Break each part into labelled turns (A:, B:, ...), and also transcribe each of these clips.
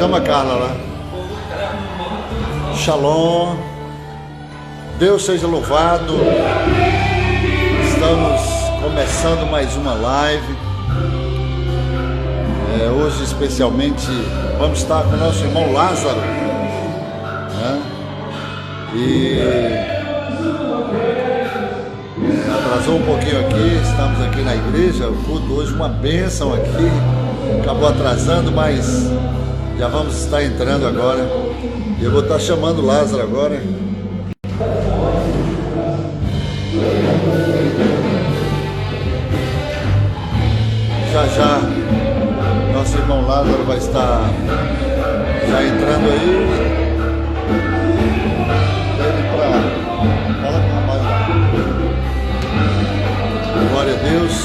A: Chama a Carla lá. Shalom. Deus seja louvado. Estamos começando mais uma live. Hoje especialmente vamos estar com o nosso irmão Lázaro, né? E atrasou um pouquinho aqui, estamos aqui na igreja, o culto hoje uma bênção aqui, acabou atrasando, mas já vamos estar entrando agora. Eu vou estar chamando o Lázaro agora. Já nosso irmão Lázaro vai estar já entrando aí. Fala com o rapaz lá. Glória a Deus.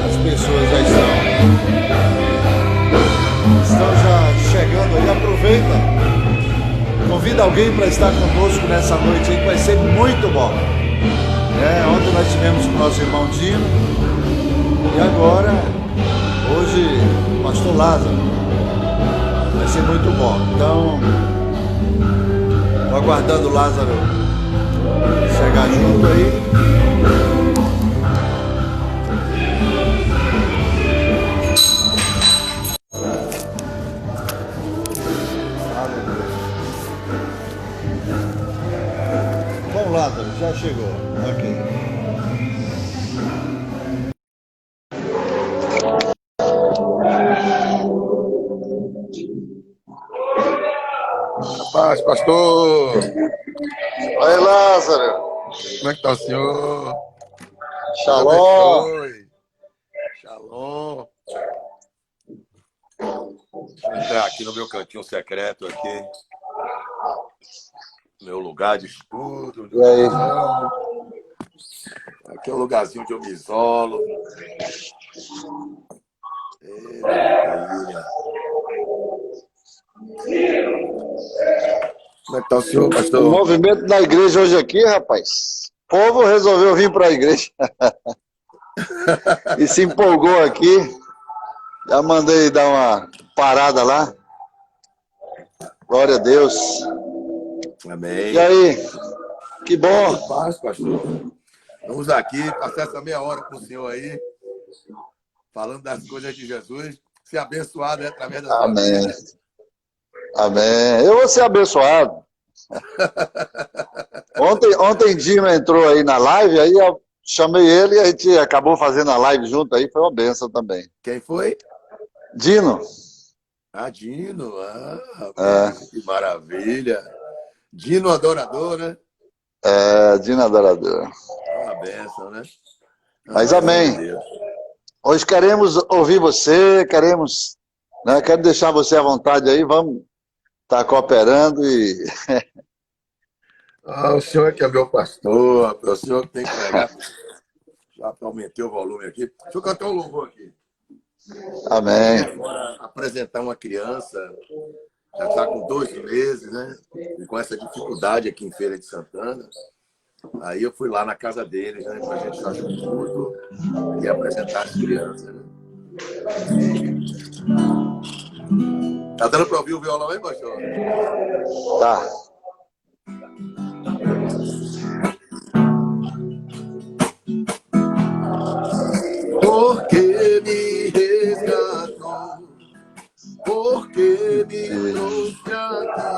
A: As pessoas já estão já chegando aí. Aproveita. Convida alguém para estar conosco nessa noite aí, que vai ser muito bom. Ontem nós tivemos com o nosso irmão Dino. E agora, hoje, o pastor Lázaro. Vai ser muito bom. Então, estou aguardando o Lázaro chegar junto aí. Bom, Lázaro, já chegou. Ok.
B: Paz, pastor.
A: Oi, Lázaro.
B: Como é que tá o senhor?
A: Shalom.
B: Shalom. Deixa eu entrar aqui no meu cantinho secreto aqui. Meu lugar de estudo.
A: E aí?
B: Aqui é o lugarzinho onde eu me isolo. Como é que tá o senhor, pastor?
A: O movimento da igreja hoje aqui, rapaz. O povo resolveu vir para a igreja. E se empolgou aqui. Já mandei dar uma parada lá. Glória a Deus.
B: Amém.
A: E aí? Que bom.
B: Paz, pastor. Vamos aqui, passar essa meia hora com o senhor aí, falando das coisas de Jesus. Ser abençoado através da sua
A: Amém.
B: vida.
A: Amém. Eu vou ser abençoado. Ontem Dino entrou aí na live, aí eu chamei ele e a gente acabou fazendo a live junto aí, foi uma benção também.
B: Quem foi?
A: Dino.
B: Dino. Rapaz, que maravilha. Dino adorador, né?
A: Dino adorador.
B: Uma benção, né?
A: Mas amém. Hoje queremos ouvir você, quero deixar você à vontade aí, vamos estar cooperando e...
B: O senhor é que é meu pastor, o senhor que tem que pegar. Já aumentei o volume aqui. Deixa eu cantar um louvor aqui.
A: Amém.
B: Agora, apresentar uma criança, já está com 2 meses, né? Com essa dificuldade aqui em Feira de Santana. Aí eu fui lá na casa deles, né? Pra gente fazer um culto e apresentar as crianças, né? Tá dando para ouvir o violão aí, pastor?
A: Tá.
B: Porque me resgatou, porque me trouxe aqui,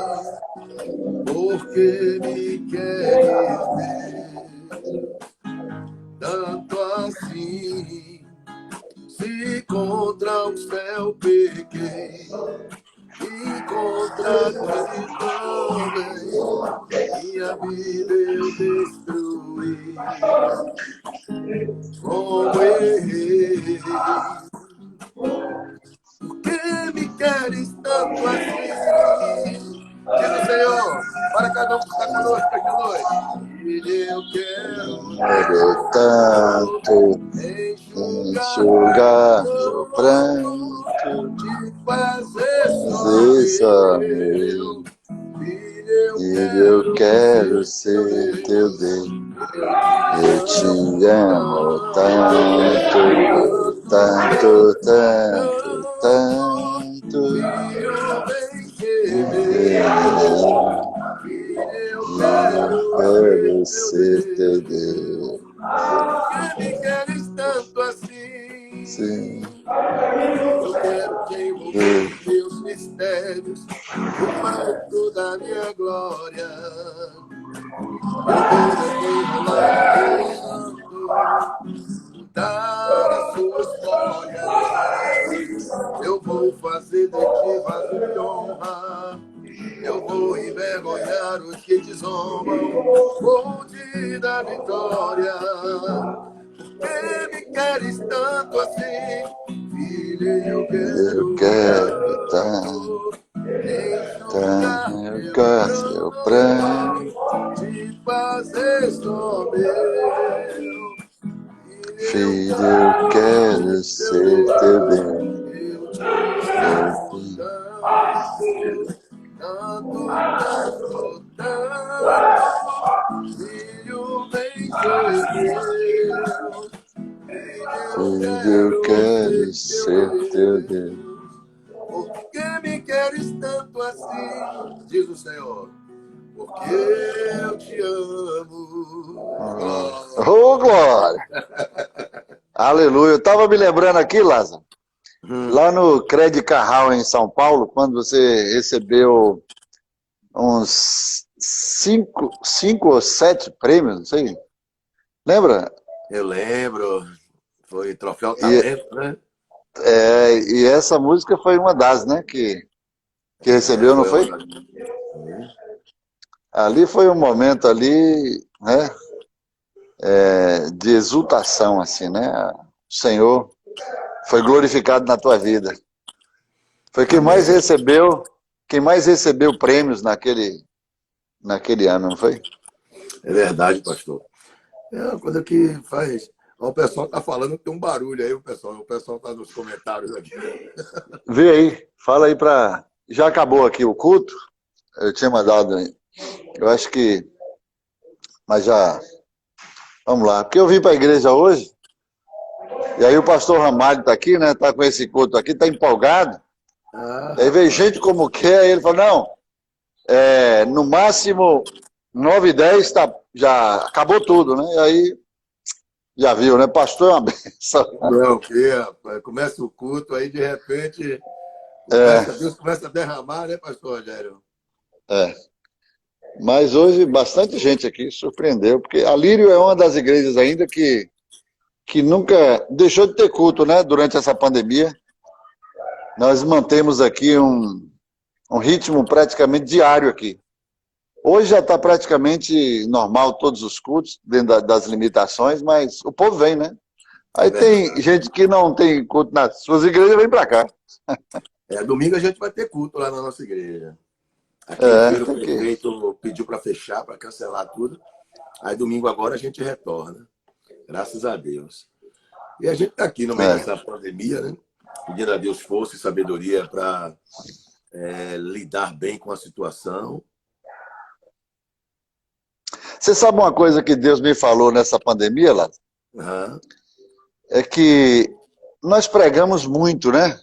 B: porque me quer ver, tanto assim, se contra o céu pequei, e contra ti também, minha vida eu destruí. Como errei, porque me queres tanto assim? Diz o Senhor, para cada um que está conosco esta noite. E eu quero
A: Tanto enxugar o pranto,
B: te fazer
A: sorrir. Filho, eu quero ser teu Deus. Eu te amo tanto, tanto, tanto, tanto.
B: Eu quero ser teu Deus. Porque me queres tanto assim?
A: Sim.
B: Eu quero te envolver em teus mistérios, no manto da minha glória. Eu vou me enrolar no teu santo, mudar a sua história. Eu vou fazer de ti vaso de honra. Eu vou envergonhar os que te zombam, vou te dar vitória. Porque me queres tanto assim, filho, eu quero tanto enxugar teu pranto, te fazer só meu.
A: Filho, eu quero ser teu Deus.
B: Eu te amo tanto, tanto, tanto, filho, vem ser Deus.
A: Filho, eu quero ser teu Deus.
B: Por que me queres tanto assim? Diz o Senhor. Porque eu te amo.
A: Oh, glória! Aleluia. Eu estava me lembrando aqui, Lázaro, lá no Credit Carral em São Paulo, quando você recebeu uns 5 ou 7 prêmios, não sei. Lembra?
B: Eu lembro. Foi Troféu Talento, né?
A: E essa música foi uma das, né, que recebeu, não foi? Ali foi um momento ali, né, de exultação, assim, né? O Senhor foi glorificado na tua vida. Foi quem mais recebeu prêmios naquele ano, não foi?
B: É verdade, pastor. É uma coisa que faz... O pessoal tá falando que tem um barulho aí, o pessoal tá nos comentários aqui.
A: Vê aí, fala aí pra... Já acabou aqui o culto? Eu tinha mandado, eu acho que... Mas já... Vamos lá, porque eu vim para a igreja hoje, e aí o pastor Ramalho tá aqui, né, tá com esse culto aqui, tá empolgado, aí veio gente como quer, aí ele falou, não, no máximo 9h10 já acabou tudo, né, e aí já viu, né, pastor é uma benção.
B: Não, que rapaz, começa o culto, aí de repente Deus começa a derramar, né, pastor Rogério?
A: Mas hoje bastante gente aqui surpreendeu, porque a Lírio é uma das igrejas ainda que nunca deixou de ter culto, né, durante essa pandemia. Nós mantemos aqui um ritmo praticamente diário aqui. Hoje já está praticamente normal todos os cultos, dentro das limitações, mas o povo vem, né? Aí tem gente que não tem culto nas suas igrejas, vem para cá.
B: Domingo a gente vai ter culto lá na nossa igreja. Aqui em Feira, o prefeito pediu para fechar, para cancelar tudo. Aí domingo agora a gente retorna. Graças a Deus. E a gente está aqui no meio dessa pandemia, né? Pedindo a Deus força e sabedoria para lidar bem com a situação.
A: Você sabe uma coisa que Deus me falou nessa pandemia, Lázaro? É que nós pregamos muito, né?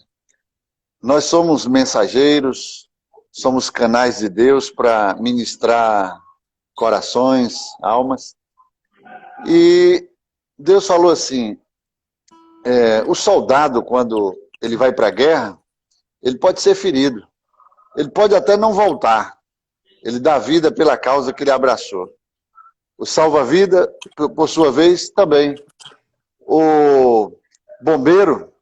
A: Nós somos mensageiros, somos canais de Deus para ministrar corações, almas. E Deus falou assim, o soldado, quando ele vai para a guerra, ele pode ser ferido. Ele pode até não voltar. Ele dá vida pela causa que ele abraçou. O salva-vida, por sua vez, também. O bombeiro,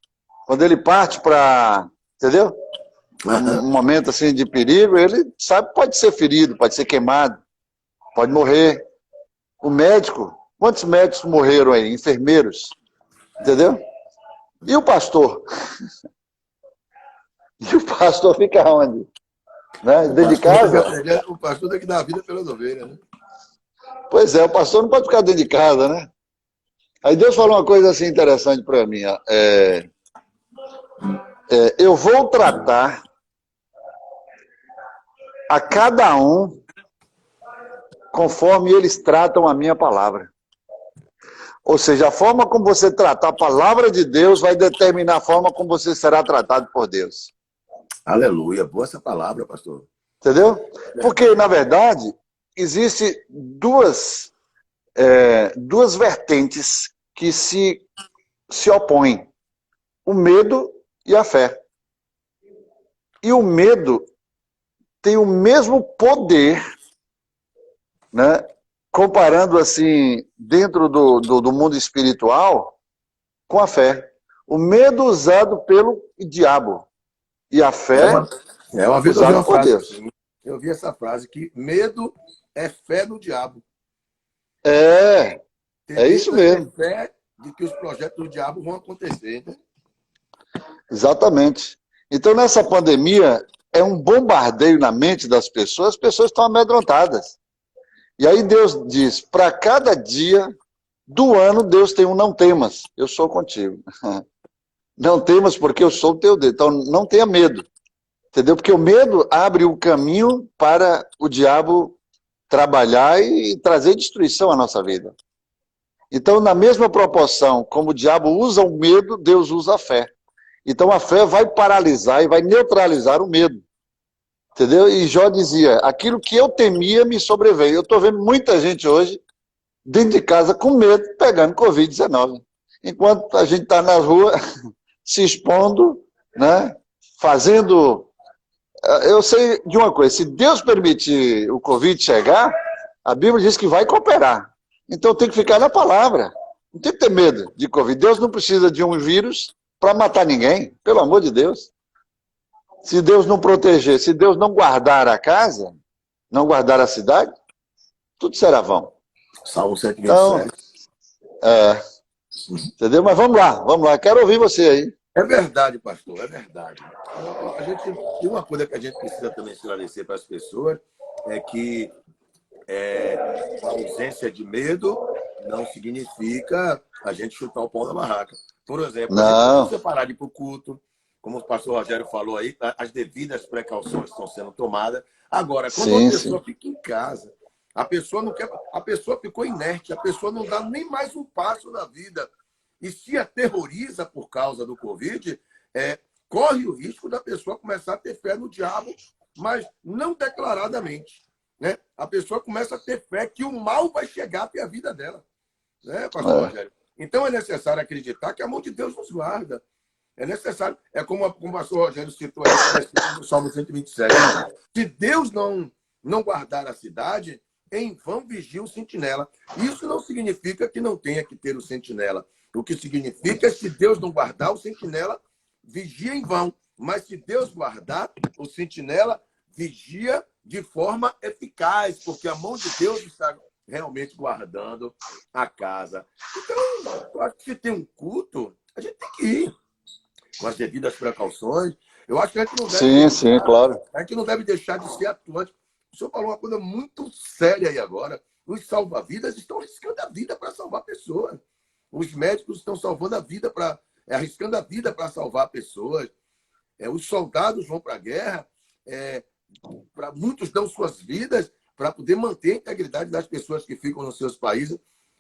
A: quando ele parte para, entendeu? Um momento assim de perigo, ele sabe, pode ser ferido, pode ser queimado, pode morrer. O médico, quantos médicos morreram aí? Enfermeiros, entendeu? E o pastor? E o pastor fica onde? Né? Dentro de casa?
B: O pastor tem que dar a vida pelas ovelhas, né?
A: Pois é, o pastor não pode ficar dentro de casa, né? Aí Deus falou uma coisa assim interessante para mim. Eu vou tratar a cada um conforme eles tratam a minha palavra. Ou seja, a forma como você tratar a palavra de Deus vai determinar a forma como você será tratado por Deus.
B: Aleluia. Boa essa palavra, pastor.
A: Entendeu? Porque, na verdade, existem duas vertentes que se opõem. O medo e a fé. E o medo tem o mesmo poder, né? Comparando assim, dentro do mundo espiritual, com a fé. O medo usado pelo diabo. E a fé
B: Uma vez eu ouvi
A: usada
B: uma
A: por
B: frase
A: Deus.
B: assim, eu ouvi essa frase que medo é fé no diabo. Ter
A: É isso
B: medo é ter
A: mesmo.
B: fé de que os projetos do diabo vão acontecer, né?
A: Exatamente. Então, nessa pandemia, é um bombardeio na mente das pessoas, as pessoas estão amedrontadas. E aí Deus diz, para cada dia do ano, Deus tem um não temas, eu sou contigo. Não temas porque eu sou o teu Deus. Então, não tenha medo. Entendeu? Porque o medo abre o caminho para o diabo trabalhar e trazer destruição à nossa vida. Então, na mesma proporção, como o diabo usa o medo, Deus usa a fé. Então, a fé vai paralisar e vai neutralizar o medo. Entendeu? E Jó dizia, aquilo que eu temia me sobreveio. Eu estou vendo muita gente hoje dentro de casa com medo, pegando Covid-19. Enquanto a gente está na rua se expondo, né? Fazendo... Eu sei de uma coisa, se Deus permitir o Covid chegar, a Bíblia diz que vai cooperar. Então tem que ficar na palavra. Não tem que ter medo de Covid. Deus não precisa de um vírus para matar ninguém, pelo amor de Deus. Se Deus não proteger, se Deus não guardar a casa, não guardar a cidade, tudo será vão.
B: Salmo
A: Então,
B: 127.
A: entendeu? Mas vamos lá, quero ouvir você aí.
B: É verdade, pastor, é verdade. E uma coisa que a gente precisa também esclarecer para as pessoas é que a ausência de medo não significa a gente chutar o pau da barraca. Por exemplo, a gente não precisa parar de ir para o culto, como o pastor Rogério falou aí, as devidas precauções estão sendo tomadas. Agora, quando uma pessoa fica em casa, a pessoa não quer, a pessoa ficou inerte, a pessoa não dá nem mais um passo na vida e se aterroriza por causa do Covid, corre o risco da pessoa começar a ter fé no diabo, mas não declaradamente. Né? A pessoa começa a ter fé que o mal vai chegar até a vida dela. Né, pastor Rogério? Então é necessário acreditar que a mão de Deus nos guarda. É necessário, como o pastor Rogério citou aí no Salmo 127. Se Deus não guardar a cidade, em vão vigia o sentinela. Isso não significa que não tenha que ter o sentinela. O que significa é que se Deus não guardar, o sentinela vigia em vão. Mas se Deus guardar, o sentinela vigia de forma eficaz, porque a mão de Deus está realmente guardando a casa. Então, eu acho que se tem um culto, a gente tem que ir com as devidas precauções. Eu acho que a gente não deve
A: claro.
B: A gente não deve deixar de ser atuante. O senhor falou uma coisa muito séria aí agora. Os salva-vidas estão arriscando a vida para salvar pessoas. Os médicos estão salvando a vida arriscando a vida para salvar pessoas. Os soldados vão para a guerra, muitos dão suas vidas para poder manter a integridade das pessoas que ficam nos seus países.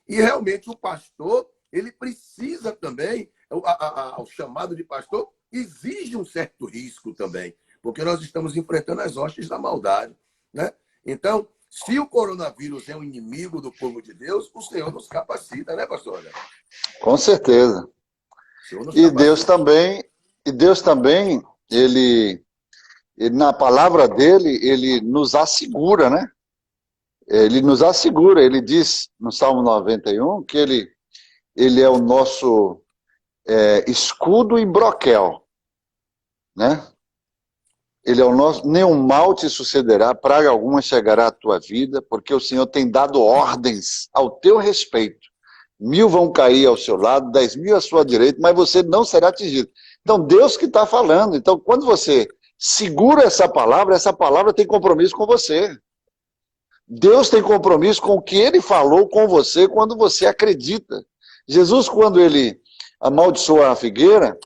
B: E realmente o pastor, ele precisa também, o chamado de pastor, exige um certo risco também, porque nós estamos enfrentando as hostes da maldade. Né? Então, se o coronavírus é um inimigo do povo de Deus, o Senhor nos capacita, né, pastor?
A: Com certeza. E Deus também, ele na palavra dele, ele nos assegura, né? Ele nos assegura, ele diz no Salmo 91 que ele é o nosso escudo e broquel, né? Ele é o nosso, nenhum mal te sucederá, praga alguma chegará à tua vida, porque o Senhor tem dado ordens ao teu respeito. 1000 vão cair ao seu lado, 10.000 à sua direita, mas você não será atingido. Então, Deus que está falando. Então, quando você segura essa palavra tem compromisso com você. Deus tem compromisso com o que Ele falou com você quando você acredita. Jesus, quando Ele amaldiçoou a figueira,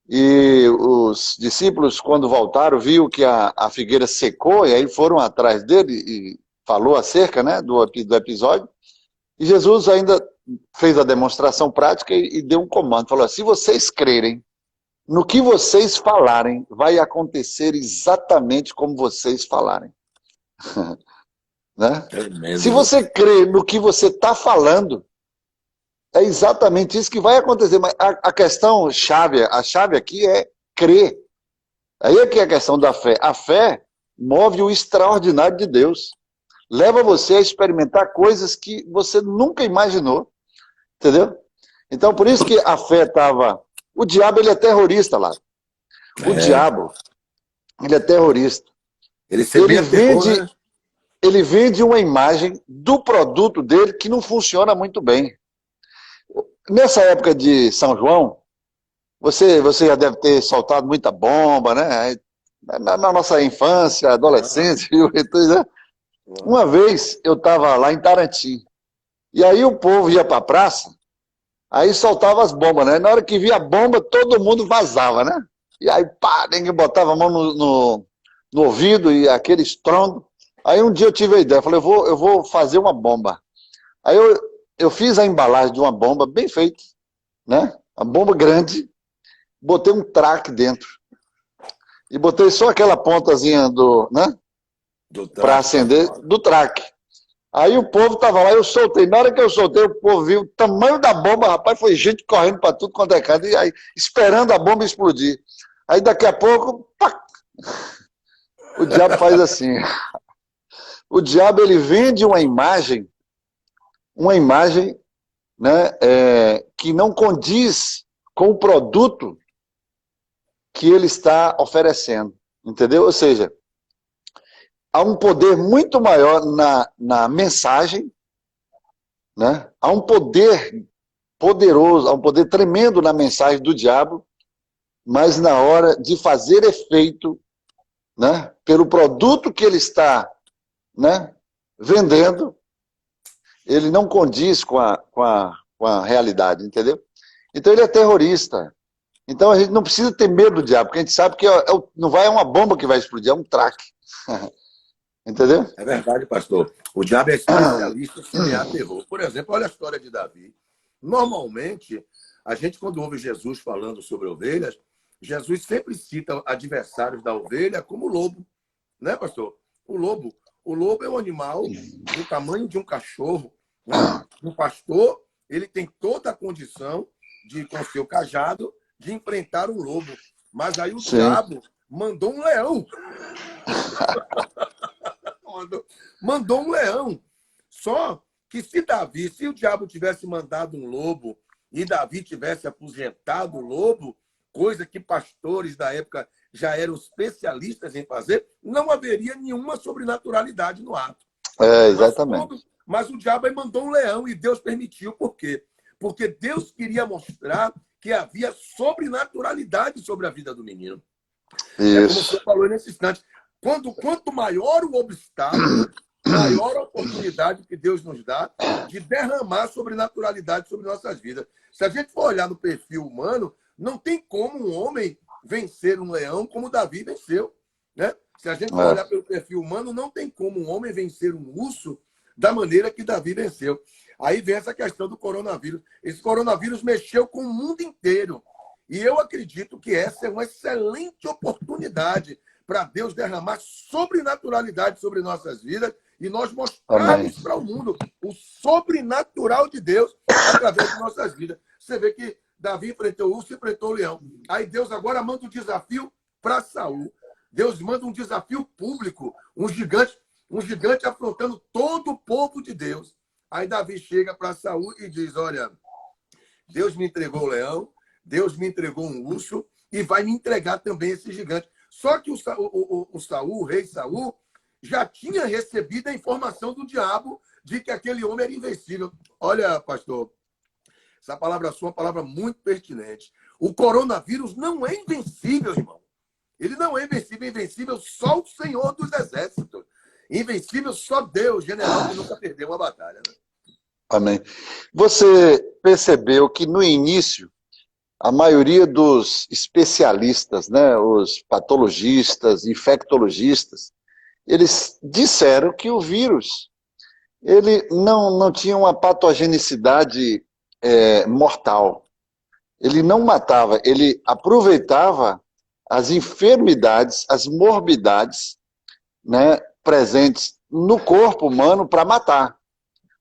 A: e os discípulos, quando voltaram, viu que a figueira secou, e aí foram atrás dele e falou acerca, né, do episódio. E Jesus ainda fez a demonstração prática e deu um comando. Falou assim, se vocês crerem, no que vocês falarem, vai acontecer exatamente como vocês falarem. Né? Se
B: Tremendo.
A: você crê no que você está falando, é exatamente isso que vai acontecer. Mas a questão chave, a chave aqui é crer. Aí é que é a questão da fé. A fé move o extraordinário de Deus. Leva você a experimentar coisas que você nunca imaginou. Entendeu? Então, por isso que a fé estava... O diabo, ele é terrorista lá. O diabo, ele é terrorista.
B: Ele semeia terror, né?
A: Ele vende uma imagem do produto dele que não funciona muito bem. Nessa época de São João, você já deve ter soltado muita bomba, né? Na nossa infância, adolescência, juventude, né? Uma vez eu estava lá em Tarantim, e aí o povo ia para a praça, aí soltava as bombas, né? Na hora que via a bomba, todo mundo vazava, né? E aí, pá, ninguém botava a mão no ouvido e aquele estrondo. Aí um dia eu tive a ideia, falei, eu vou fazer uma bomba. Aí eu fiz a embalagem de uma bomba bem feita, né? Uma bomba grande, botei um traque dentro. E botei só aquela pontazinha né? Para acender, do traque. Aí o povo tava lá, eu soltei. Na hora que eu soltei, o povo viu o tamanho da bomba, rapaz, foi gente correndo para tudo quanto é canto, e aí esperando a bomba explodir. Aí daqui a pouco, pá, o diabo faz assim. O diabo, ele vende uma imagem, né, que não condiz com o produto que ele está oferecendo, entendeu? Ou seja, há um poder muito maior na mensagem, né? Há um poder poderoso, há um poder tremendo na mensagem do diabo, mas na hora de fazer efeito, né, pelo produto que ele está, né, vendendo, ele não condiz com a realidade, entendeu? Então ele é terrorista. Então a gente não precisa ter medo do diabo, porque a gente sabe que não é uma bomba que vai explodir, é um traque. Entendeu?
B: É verdade, pastor. O diabo é especialista em semear terror. Por exemplo, olha a história de Davi. Normalmente, a gente, quando ouve Jesus falando sobre ovelhas, Jesus sempre cita adversários da ovelha como lobo. Né, pastor? O lobo. O lobo é um animal do tamanho de um cachorro. Né? Um pastor, ele tem toda a condição de, com seu cajado, de enfrentar um lobo. Mas aí o diabo mandou um leão. Mandou um leão. Só que se o diabo tivesse mandado um lobo e Davi tivesse aposentado o lobo, coisa que pastores da época já eram especialistas em fazer, não haveria nenhuma sobrenaturalidade no ato.
A: Exatamente.
B: Mas o diabo aí mandou um leão e Deus permitiu. Por quê? Porque Deus queria mostrar que havia sobrenaturalidade sobre a vida do menino.
A: Isso.
B: É como o senhor falou nesse instante. Quanto maior o obstáculo, maior a oportunidade que Deus nos dá de derramar sobrenaturalidade sobre nossas vidas. Se a gente for olhar no perfil humano, não tem como um homem vencer um leão como Davi venceu. Né? Se a gente for olhar pelo perfil humano, não tem como um homem vencer um urso da maneira que Davi venceu. Aí vem essa questão do coronavírus. Esse coronavírus mexeu com o mundo inteiro. E eu acredito que essa é uma excelente oportunidade para Deus derramar sobrenaturalidade sobre nossas vidas e nós mostrarmos para o mundo o sobrenatural de Deus através de nossas vidas. Você vê que Davi enfrentou o urso e enfrentou o leão. Aí Deus agora manda um desafio para Saul. Deus manda um desafio público, um gigante afrontando todo o povo de Deus. Aí Davi chega para Saul e diz, olha, Deus me entregou o leão, Deus me entregou um urso e vai me entregar também esse gigante. Só que o rei Saul, já tinha recebido a informação do diabo de que aquele homem era invencível. Olha, pastor, essa palavra sua é uma palavra muito pertinente. O coronavírus não é invencível, irmão. Ele não é invencível. Invencível só o Senhor dos Exércitos. Invencível só Deus, general que nunca perdeu uma batalha. Né?
A: Amém. Você percebeu que no início, a maioria dos especialistas, né, os patologistas, infectologistas, eles disseram que o vírus ele não tinha uma patogenicidade mortal. ele não matava, ele aproveitava as enfermidades, as morbidades, né, presentes no corpo humano para matar.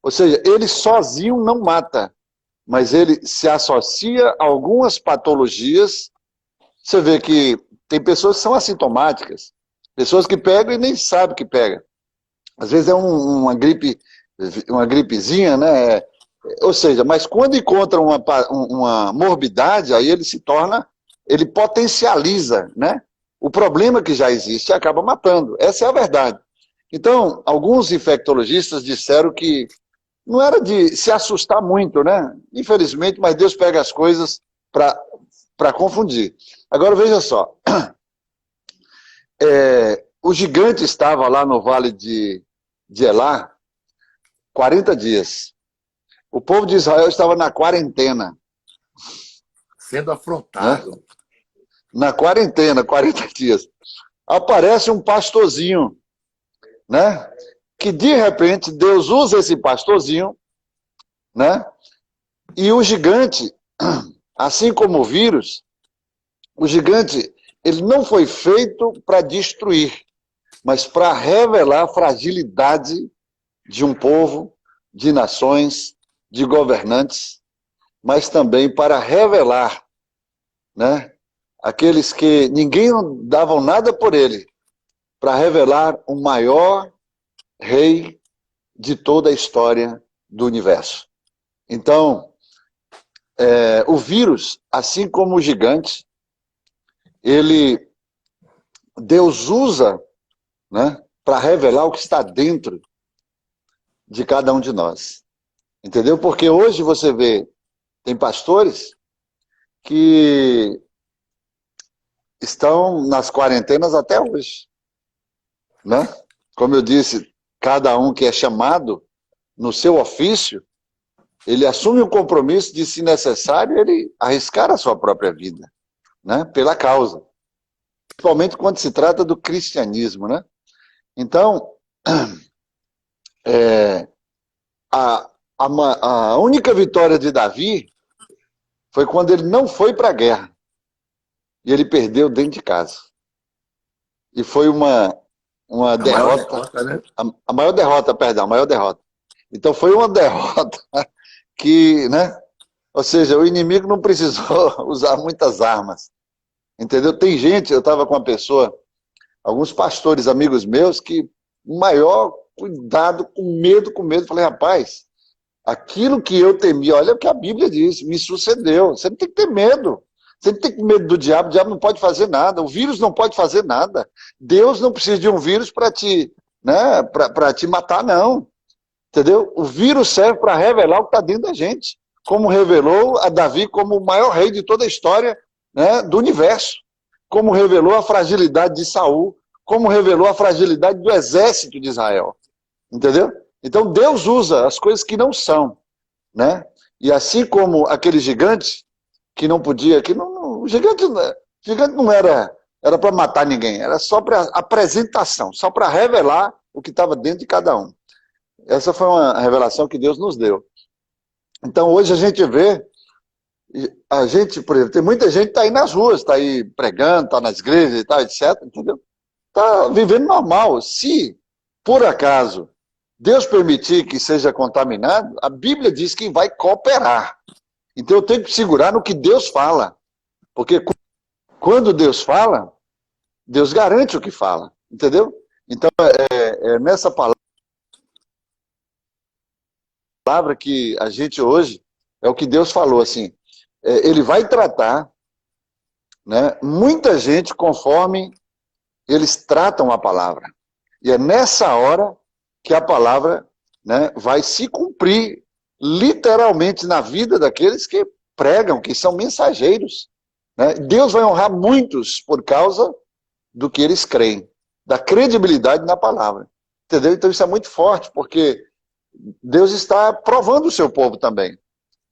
A: Ou seja, ele sozinho não mata, mas ele se associa a algumas patologias. Você vê que tem pessoas que são assintomáticas, pessoas que pegam e nem sabem que pegam. Às vezes é uma gripezinha, né? Ou seja, mas quando encontra uma morbidade, aí ele se torna, ele potencializa, né? O problema que já existe e acaba matando. Essa é a verdade. Então, alguns infectologistas disseram que não era de se assustar muito, né? Infelizmente, mas Deus pega as coisas para confundir. Agora, veja só. O gigante estava lá no vale de Elá 40 dias. O povo de Israel estava na quarentena.
B: Sendo afrontado.
A: Né? Na quarentena, 40 dias. Aparece um pastorzinho, né? Que de repente Deus usa esse pastorzinho, né? E o gigante, assim como o vírus, o gigante, ele não foi feito para destruir, mas para revelar a fragilidade de um povo, de nações, de governantes, mas também para revelar, né, aqueles que ninguém davam nada por ele, para revelar o maior rei de toda a história do universo. Então, o vírus, assim como o gigante, Deus usa, né, para revelar o que está dentro de cada um de nós. Entendeu? Porque hoje você vê, tem pastores que estão nas quarentenas até hoje, né? Como eu disse, cada um que é chamado no seu ofício, ele assume o compromisso de, se necessário, ele arriscar a sua própria vida, né? Pela causa. Principalmente quando se trata do cristianismo, né? Então, a única vitória de Davi foi quando ele não foi para a guerra. E ele perdeu dentro de casa. E foi uma derrota, né? A maior derrota, perdão, a maior derrota. Então foi uma derrota que, né? Ou seja, o inimigo não precisou usar muitas armas. Entendeu? Tem gente, eu estava com uma pessoa, alguns pastores, amigos meus, que o maior cuidado, com medo, falei, rapaz, aquilo que eu temia, olha o que a Bíblia diz, me sucedeu. Você não tem que ter medo. Você não tem que ter medo do diabo, o diabo não pode fazer nada, o vírus não pode fazer nada. Deus não precisa de um vírus para te, né, para te matar, não. Entendeu? O vírus serve para revelar o que está dentro da gente, como revelou a Davi como o maior rei de toda a história, né, do universo, como revelou a fragilidade de Saul, como revelou a fragilidade do exército de Israel. Entendeu? Então Deus usa as coisas que não são, né? E assim como aquele gigante que não podia, o gigante não era para matar ninguém, era só para apresentação, só para revelar o que estava dentro de cada um. Essa foi uma revelação que Deus nos deu. Então hoje a gente vê, por exemplo, tem muita gente que está aí nas ruas, está aí pregando, está nas igrejas e tal, etc. Entendeu? Está vivendo normal. Se, por acaso, Deus permitir que seja contaminado, a Bíblia diz que vai cooperar. Então eu tenho que segurar no que Deus fala. Porque quando Deus fala, Deus garante o que fala. Entendeu? Então nessa palavra que a gente hoje, é o que Deus falou, assim, ele vai tratar, né, muita gente conforme eles tratam a palavra. E é nessa hora que a palavra, né, vai se cumprir literalmente na vida daqueles que pregam, que são mensageiros. Né? Deus vai honrar muitos por causa do que eles creem, da credibilidade na palavra. Entendeu? Então isso é muito forte, porque Deus está provando o seu povo também.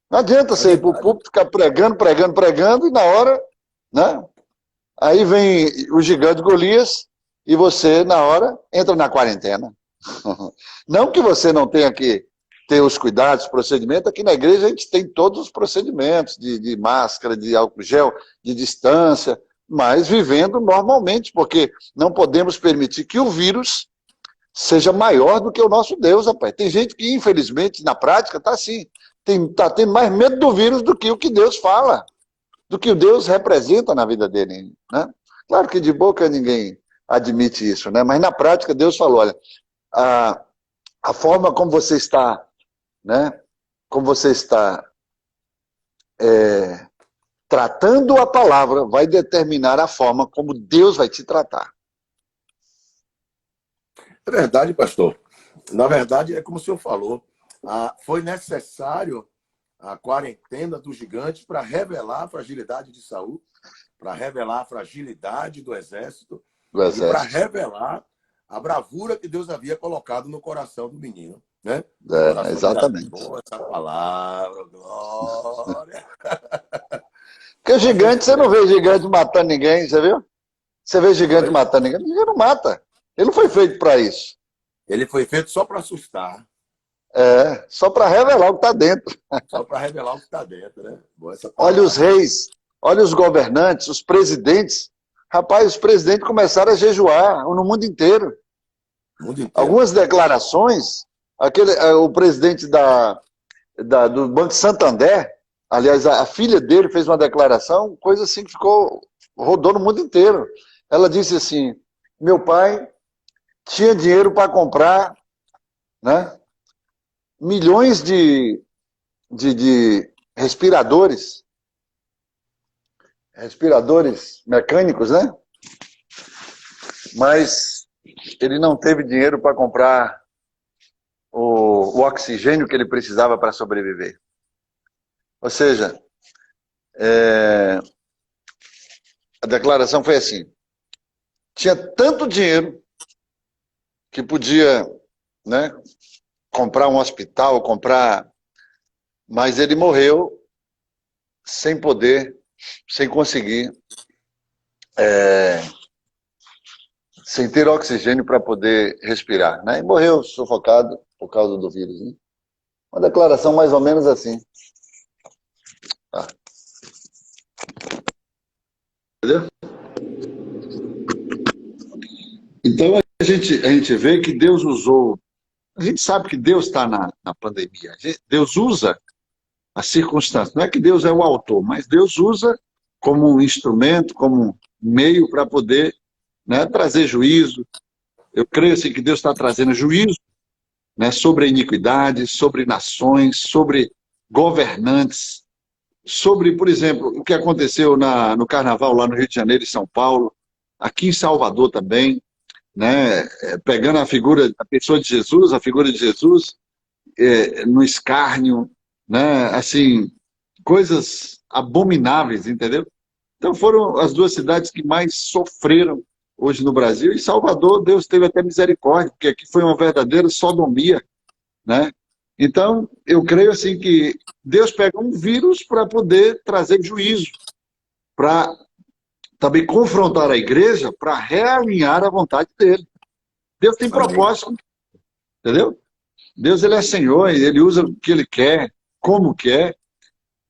A: Não adianta você ir para o púlpito, ficar pregando, e na hora, né? Aí vem o gigante Golias, e você, na hora, entra na quarentena. Não que você não tenha que ter os cuidados, procedimentos. Aqui na igreja a gente tem todos os procedimentos de máscara, de álcool gel, de distância, mas vivendo normalmente, porque não podemos permitir que o vírus seja maior do que o nosso Deus, rapaz. Tem gente que, infelizmente, na prática, está assim. Está tendo mais medo do vírus do que o que Deus fala, do que o Deus representa na vida dele, né? Claro que de boca ninguém admite isso, né? Mas na prática Deus falou, olha, a forma como você está, né? Como você está tratando a palavra vai determinar a forma como Deus vai te tratar.
B: É verdade, pastor. Na verdade, é como o senhor falou. Foi necessário a quarentena do gigante para revelar a fragilidade de Saul, para revelar a fragilidade do exército e para revelar a bravura que Deus havia colocado no coração do menino. Né?
A: Exatamente.
B: Boa essa palavra, glória.
A: Porque o gigante, você não vê gigante matando ninguém, você viu? Você vê gigante matando ninguém, ninguém não mata. Ele não foi feito para isso.
B: Ele foi feito só para assustar.
A: Só para revelar o que está dentro.
B: Só para revelar o que está dentro, né? Boa essa
A: olha os reis, olha os governantes, os presidentes. Rapaz, os presidentes começaram a jejuar no mundo inteiro. Algumas declarações, o presidente do Banco Santander, aliás, a filha dele fez uma declaração, coisa assim que rodou no mundo inteiro. Ela disse assim, meu pai tinha dinheiro para comprar, né, milhões de respiradores mecânicos, né? Mas ele não teve dinheiro para comprar o oxigênio que ele precisava para sobreviver. Ou seja, a declaração foi assim, tinha tanto dinheiro que podia, né, comprar um hospital, mas ele morreu sem poder, sem conseguir, sem ter oxigênio para poder respirar, né? E morreu sufocado por causa do vírus, né? Uma declaração mais ou menos assim. Entendeu? Então a gente vê que Deus usou. A gente sabe que Deus está na pandemia. Deus usa as circunstâncias. Não é que Deus é o autor, mas Deus usa como um instrumento, como um meio para poder, né, trazer juízo. Eu creio assim, que Deus está trazendo juízo, né, sobre a iniquidade, sobre nações, sobre governantes, sobre, por exemplo, o que aconteceu no Carnaval lá no Rio de Janeiro e São Paulo, aqui em Salvador também, né, pegando a pessoa de Jesus, a figura de Jesus, no escárnio, né, assim, coisas abomináveis, entendeu? Então foram as duas cidades que mais sofreram hoje no Brasil, e Salvador, Deus teve até misericórdia, porque aqui foi uma verdadeira sodomia, né? Então, eu creio assim que Deus pega um vírus para poder trazer juízo, para também confrontar a igreja, para realinhar a vontade dele. Deus tem propósito, entendeu? Deus, ele é Senhor, ele usa o que ele quer, como quer,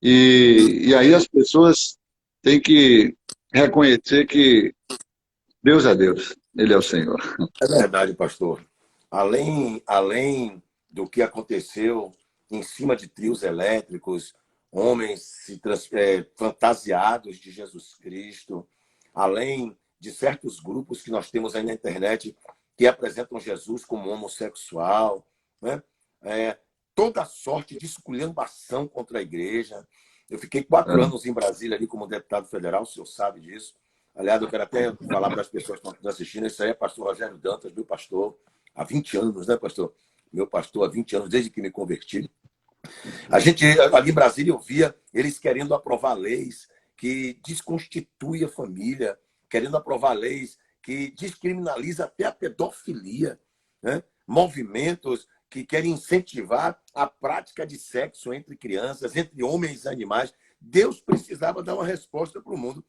A: e aí as pessoas têm que reconhecer que Deus é Deus, ele é o Senhor.
B: É verdade, pastor. Além do que aconteceu em cima de trios elétricos, homens fantasiados de Jesus Cristo, além de certos grupos que nós temos aí na internet que apresentam Jesus como homossexual, né? Toda sorte de esculhambação contra a igreja. Eu fiquei 4 anos em Brasília ali como deputado federal, o senhor sabe disso. Aliás, eu quero até falar para as pessoas que estão assistindo, isso aí é pastor Rogério Dantas, meu pastor, há 20 anos, né, pastor? Meu pastor há 20 anos, desde que me converti. A gente, ali em Brasília, eu via eles querendo aprovar leis que desconstituem a família, querendo aprovar leis que descriminalizam até a pedofilia, né? Movimentos que querem incentivar a prática de sexo entre crianças, entre homens e animais. Deus precisava dar uma resposta para o mundo.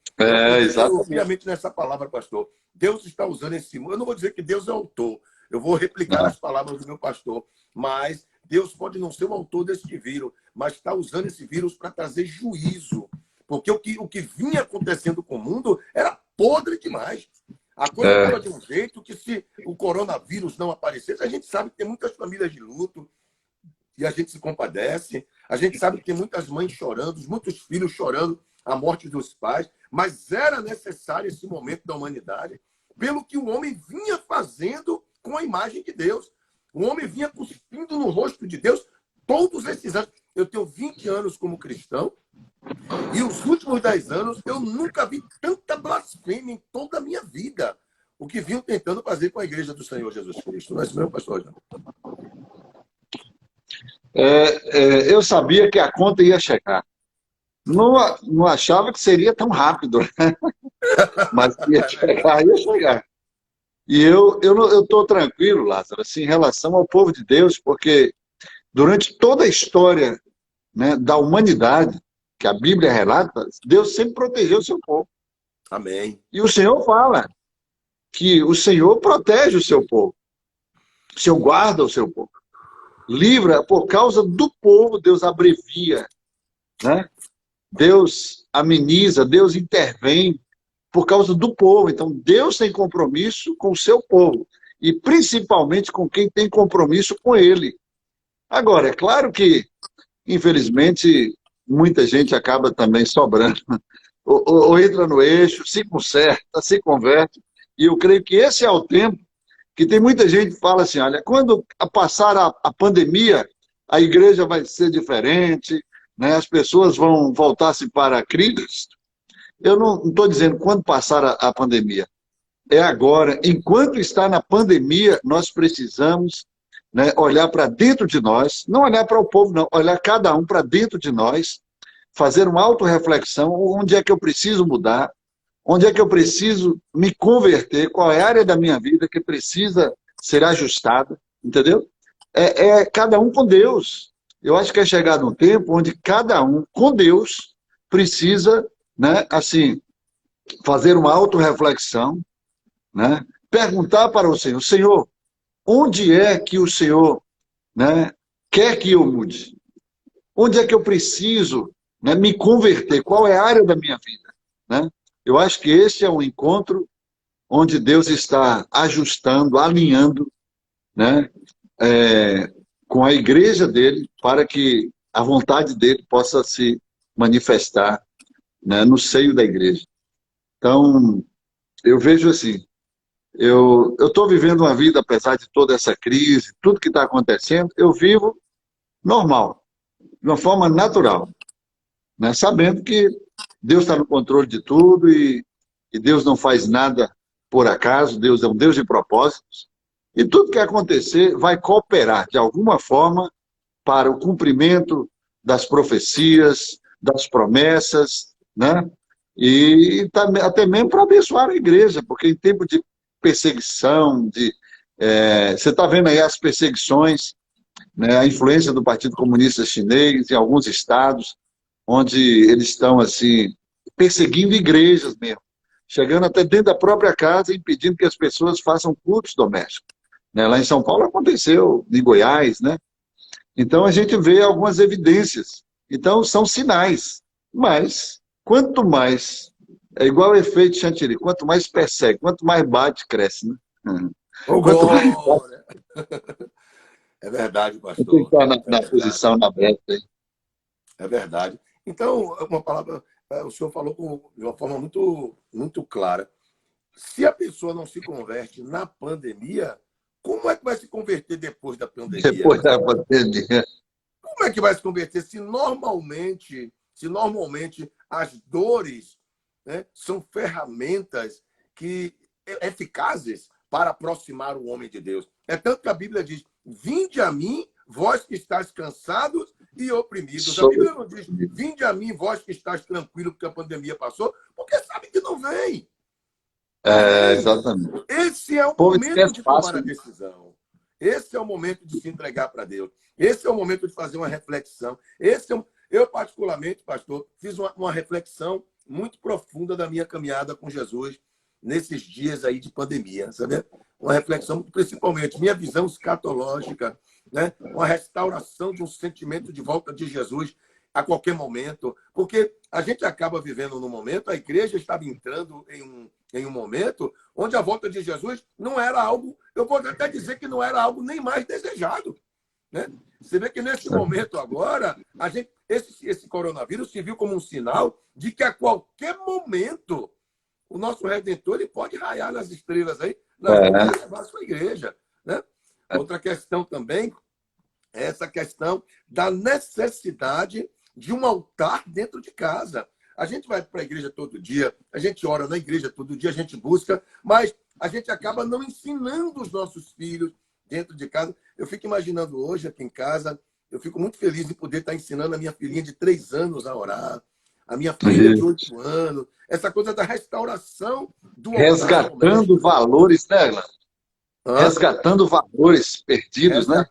A: Exatamente.
B: Obviamente, nessa palavra, pastor, Deus está usando esse mundo. Eu não vou dizer que Deus é autor, eu vou replicar as palavras do meu pastor, mas Deus pode não ser o autor desse vírus, mas está usando esse vírus para trazer juízo. Porque o que vinha acontecendo com o mundo era podre demais. A coisa estava de um jeito que, se o coronavírus não aparecesse, a gente sabe que tem muitas famílias de luto e a gente se compadece. A gente sabe que tem muitas mães chorando, muitos filhos chorando a morte dos pais, mas era necessário esse momento da humanidade, pelo que o homem vinha fazendo com a imagem de Deus. O homem vinha cuspindo no rosto de Deus todos esses anos. Eu tenho 20 anos como cristão e os últimos 10 anos eu nunca vi tanta blasfêmia em toda a minha vida. O que vinham tentando fazer com a igreja do Senhor Jesus Cristo. Não é isso mesmo, pastor João?
C: Eu sabia que a conta ia chegar. Não achava que seria tão rápido, né? Mas ia chegar, ia chegar. E eu estou tranquilo, Lázaro, assim, em relação ao povo de Deus, porque durante toda a história, né, da humanidade, que a Bíblia relata, Deus sempre protegeu o seu povo.
B: Amém.
C: E o Senhor fala que o Senhor protege o seu povo. O Senhor guarda o seu povo. Livra, por causa do povo, Deus abrevia, né? Deus ameniza, Deus intervém por causa do povo. Então, Deus tem compromisso com o seu povo. E principalmente com quem tem compromisso com ele. Agora, é claro que, infelizmente, muita gente acaba também sobrando. Ou entra no eixo, se conserta, se converte. E eu creio que esse é o tempo que tem muita gente que fala assim, olha, quando passar a pandemia, a igreja vai ser diferente, né? As pessoas vão voltar-se para Cristo. Eu não estou dizendo quando passar a pandemia. É agora. Enquanto está na pandemia, nós precisamos, né, olhar para dentro de nós, não olhar para o povo, não, olhar cada um para dentro de nós, fazer uma autorreflexão, onde é que eu preciso mudar, onde é que eu preciso me converter, qual é a área da minha vida que precisa ser ajustada, entendeu? É cada um com Deus. Eu acho que é chegado um tempo onde cada um com Deus precisa, né, assim, fazer uma autorreflexão, né, perguntar para o Senhor, Senhor, onde é que o Senhor, né, quer que eu mude? Onde é que eu preciso, né, me converter? Qual é a área da minha vida? Né? Eu acho que esse é um encontro onde Deus está ajustando, alinhando, né, com a igreja dele, para que a vontade dele possa se manifestar, né, no seio da igreja. Então, eu vejo assim, eu estou vivendo uma vida, apesar de toda essa crise, tudo que está acontecendo, eu vivo normal, de uma forma natural, né, sabendo que Deus está no controle de tudo e Deus não faz nada por acaso, Deus é um Deus de propósitos, e tudo que acontecer vai cooperar, de alguma forma, para o cumprimento das profecias, das promessas, né? E até mesmo para abençoar a igreja, porque em tempo de perseguição, você está vendo aí as perseguições, né, a influência do Partido Comunista Chinês em alguns estados, onde eles estão assim, perseguindo igrejas mesmo, chegando até dentro da própria casa e impedindo que as pessoas façam cultos domésticos. Né? Lá em São Paulo aconteceu, em Goiás, né? Então a gente vê algumas evidências. Então são sinais. Mas quanto mais, é igual o efeito chantilly, quanto mais persegue, quanto mais bate, cresce. Né?
B: Quanto mais... É verdade, pastor.
C: Tem que estar na posição, na brecha.
B: É verdade. Então, uma palavra, o senhor falou de uma forma muito, muito clara. Se a pessoa não se converte na pandemia, como é que vai se converter depois da pandemia?
C: Depois da pandemia.
B: Como é que vai se converter se normalmente as dores, né, são ferramentas eficazes para aproximar o homem de Deus? É tanto que a Bíblia diz, vinde a mim, vós que estáis cansados e oprimidos. A Bíblia não diz, vinde a mim, vós que estáis tranquilos porque a pandemia passou, porque sabe que não vem.
C: Exatamente.
B: Esse é o momento de tomar a decisão. Esse é o momento de se entregar para Deus. Esse é o momento de fazer uma reflexão. Eu, particularmente, pastor, fiz uma reflexão muito profunda da minha caminhada com Jesus nesses dias aí de pandemia, sabe? Uma reflexão, principalmente, minha visão escatológica, né? Uma restauração de um sentimento de volta de Jesus a qualquer momento, porque a gente acaba vivendo num momento, a igreja estava entrando em um momento onde a volta de Jesus não era algo, eu vou até dizer que não era algo nem mais desejado, né? Você vê que nesse momento agora, esse coronavírus se viu como um sinal de que a qualquer momento o nosso Redentor ele pode raiar nas estrelas aí, nas nuvens, e levar a sua igreja, né? Outra questão também é essa questão da necessidade de um altar dentro de casa. A gente vai para a igreja todo dia, a gente ora na igreja todo dia, a gente busca, mas a gente acaba não ensinando os nossos filhos dentro de casa. Eu fico imaginando hoje aqui em casa, eu fico muito feliz de poder estar ensinando a minha filhinha de 3 anos a orar, a minha filha de 8 anos, essa coisa da restauração do altar
C: Resgatando valores, né, Glan? Resgatando valores perdidos, né?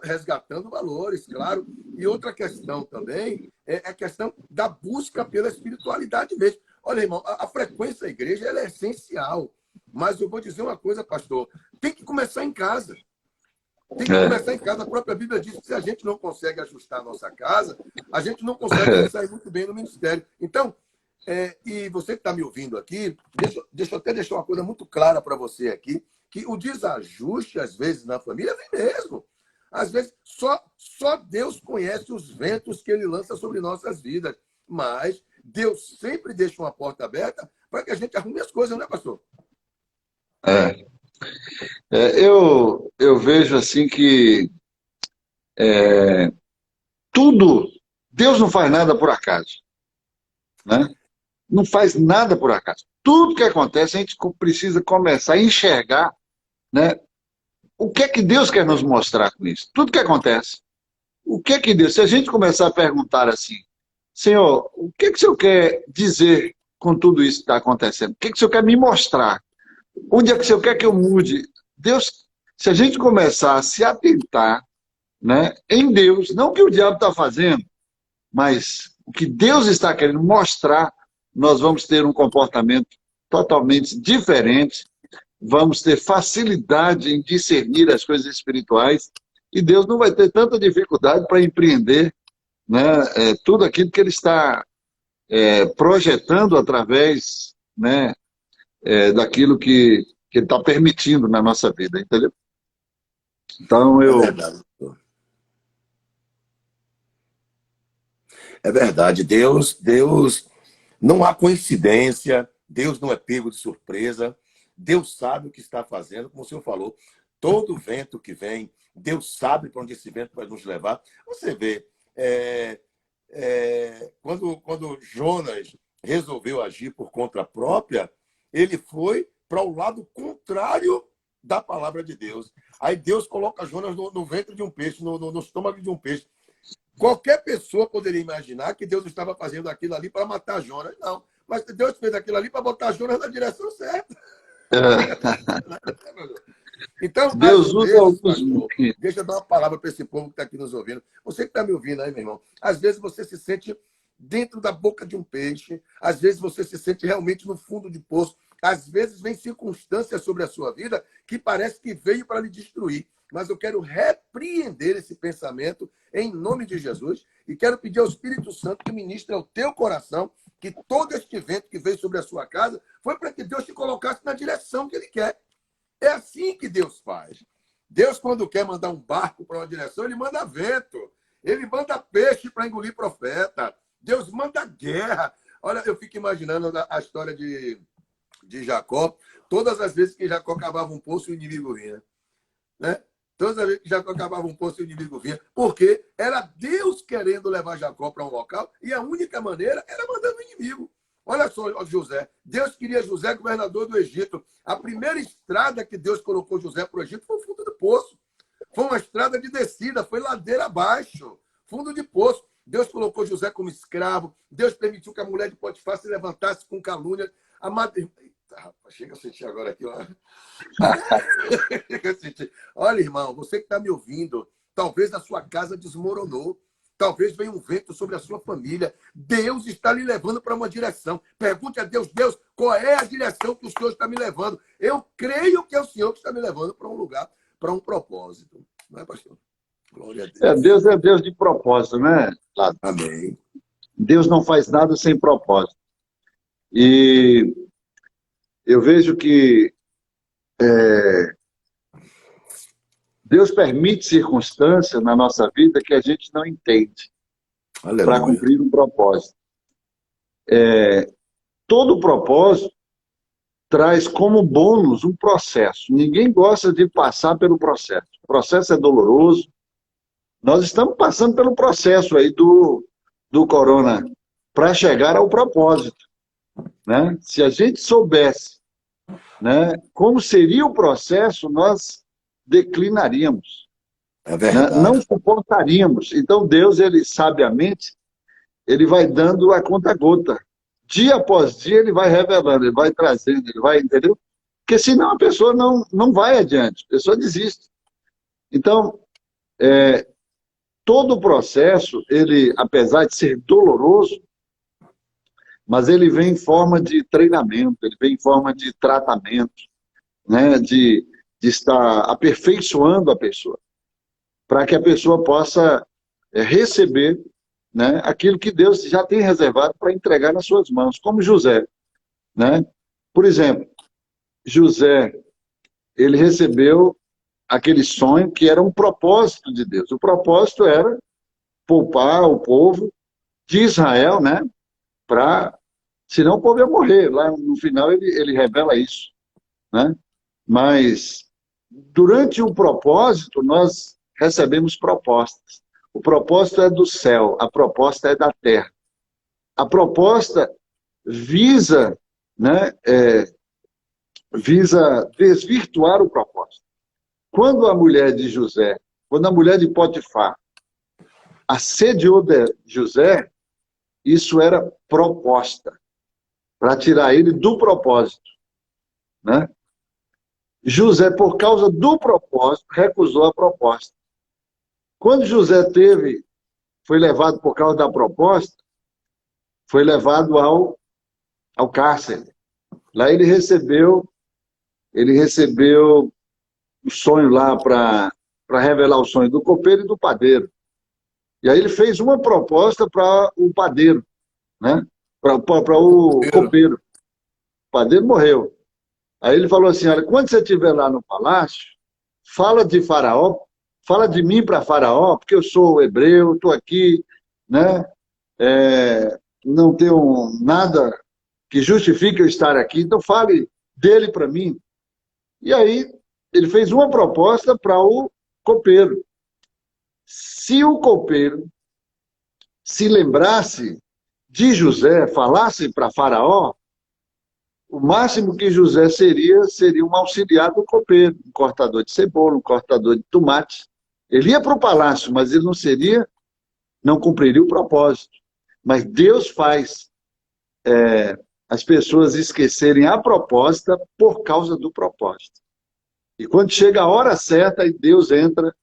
B: Resgatando valores, claro. E outra questão também é a questão da busca pela espiritualidade mesmo. Olha, irmão, a frequência da igreja ela é essencial. Mas eu vou dizer uma coisa, pastor. Tem que começar em casa. Tem que começar em casa. A própria Bíblia diz que se a gente não consegue ajustar a nossa casa, a gente não consegue sair muito bem no ministério. Então, e você que está me ouvindo aqui, deixa eu até deixar uma coisa muito clara para você aqui, que o desajuste, às vezes, na família vem mesmo. Às vezes, só Deus conhece os ventos que ele lança sobre nossas vidas. Mas Deus sempre deixa uma porta aberta para que a gente arrume as coisas, não é, pastor?
C: Eu vejo assim que tudo, Deus não faz nada por acaso, né? Não faz nada por acaso. Tudo que acontece, a gente precisa começar a enxergar, né? O que é que Deus quer nos mostrar com isso? Tudo que acontece. O que é que Deus... Se a gente começar a perguntar assim, Senhor, o que é que o Senhor quer dizer com tudo isso que está acontecendo? O que é que o Senhor quer me mostrar? Onde é que o Senhor quer que eu mude? Deus, se a gente começar a se atentar, né, em Deus, não o que o diabo está fazendo, mas o que Deus está querendo mostrar, nós vamos ter um comportamento totalmente diferente, vamos ter facilidade em discernir as coisas espirituais, e Deus não vai ter tanta dificuldade para empreender, né, tudo aquilo que Ele está projetando através, né, daquilo que Ele está permitindo na nossa vida, entendeu? Então eu...
B: É verdade. Deus não há coincidência, Deus não é pego de surpresa, Deus sabe o que está fazendo, como o senhor falou, todo vento que vem, Deus sabe para onde esse vento vai nos levar. Você vê, quando Jonas resolveu agir por conta própria, ele foi para o lado contrário da palavra de Deus. Aí Deus coloca Jonas no ventre de um peixe, no estômago de um peixe. Qualquer pessoa poderia imaginar que Deus estava fazendo aquilo ali para matar Jonas. Não, mas Deus fez aquilo ali para botar Jonas na direção certa. Então,
C: Deus usa alguns...
B: pastor, deixa eu dar uma palavra para esse povo que está aqui nos ouvindo. Você que está me ouvindo aí, meu irmão, às vezes você se sente dentro da boca de um peixe, às vezes você se sente realmente no fundo de poço, às vezes vem circunstâncias sobre a sua vida que parece que veio para lhe destruir. Mas eu quero repreender esse pensamento em nome de Jesus e quero pedir ao Espírito Santo que ministre ao teu coração que todo este vento que veio sobre a sua casa foi para que Deus te colocasse na direção que Ele quer. É assim que Deus faz. Deus, quando quer mandar um barco para uma direção, Ele manda vento. Ele manda peixe para engolir profeta. Deus manda guerra. Olha, eu fico imaginando a história de Jacó. Todas as vezes que Jacó cavava um poço, o inimigo vinha, né? Todas as vezes que Jacó cavava um poço, o inimigo vinha. Porque era Deus querendo levar Jacó para um local e a única maneira era mandando o inimigo. Olha só, José. Deus queria José governador do Egito. A primeira estrada que Deus colocou José para o Egito foi o fundo do poço. Foi uma estrada de descida, foi ladeira abaixo. Fundo de poço. Deus colocou José como escravo. Deus permitiu que a mulher de Potifar se levantasse com calúnia. A madre... Chega a sentir agora aqui, ó. Chega a sentir. Olha, irmão, você que está me ouvindo, talvez a sua casa desmoronou. Talvez venha um vento sobre a sua família. Deus está lhe levando para uma direção. Pergunte a Deus, Deus, qual é a direção que o Senhor está me levando? Eu creio que é o Senhor que está me levando para um lugar, para um propósito. Não é, pastor? Glória a Deus.
C: Deus é Deus de propósito, né, Lado?
B: Amém.
C: Deus não faz nada sem propósito. E eu vejo que Deus permite circunstâncias na nossa vida que a gente não entende para
B: Aleluia.
C: cumprir um propósito. Todo propósito traz como bônus um processo. Ninguém gosta de passar pelo processo. O processo é doloroso. Nós estamos passando pelo processo aí do corona para chegar ao propósito, né? Se a gente soubesse, né, como seria o processo, nós declinaríamos,
B: É
C: né? Não
B: verdade.
C: suportaríamos. Então Deus, ele sabiamente, ele vai dando a conta-gota. Dia após dia ele vai revelando, ele vai trazendo, ele vai, entendeu? Porque senão a pessoa não vai adiante, a pessoa desiste. Então, todo o processo, ele, apesar de ser doloroso, mas ele vem em forma de treinamento, ele vem em forma de tratamento, né? De estar aperfeiçoando a pessoa, para que a pessoa possa receber, né, aquilo que Deus já tem reservado para entregar nas suas mãos, como José, né? Por exemplo, José, ele recebeu aquele sonho que era um propósito de Deus. O propósito era poupar o povo de Israel, né? Senão o povo ia morrer. Lá no final ele revela isso, né? Mas durante o propósito nós recebemos propostas. O propósito é do céu, a proposta é da terra. A proposta visa, né, visa desvirtuar o propósito. Quando a mulher de José, quando a mulher de Potifar assediou de José, isso era proposta, para tirar ele do propósito, né? José, por causa do propósito, recusou a proposta. Quando José foi levado por causa da proposta, foi levado ao cárcere. Lá ele recebeu o sonho lá para revelar o sonho do copeiro e do padeiro. E aí ele fez uma proposta para o padeiro, né? Para o copeiro. O padeiro morreu. Aí ele falou assim, olha, quando você estiver lá no palácio, fala de Faraó, fala de mim para Faraó, porque eu sou hebreu, estou aqui, né? Não tenho nada que justifique eu estar aqui, então fale dele para mim. E aí ele fez uma proposta para o copeiro. Se o copeiro se lembrasse de José, falasse para Faraó, o máximo que José seria um auxiliar do copeiro, um cortador de cebola, um cortador de tomate. Ele ia para o palácio, mas ele não cumpriria o propósito. Mas Deus faz as pessoas esquecerem a proposta por causa do propósito. E quando chega a hora certa, aí Deus entra,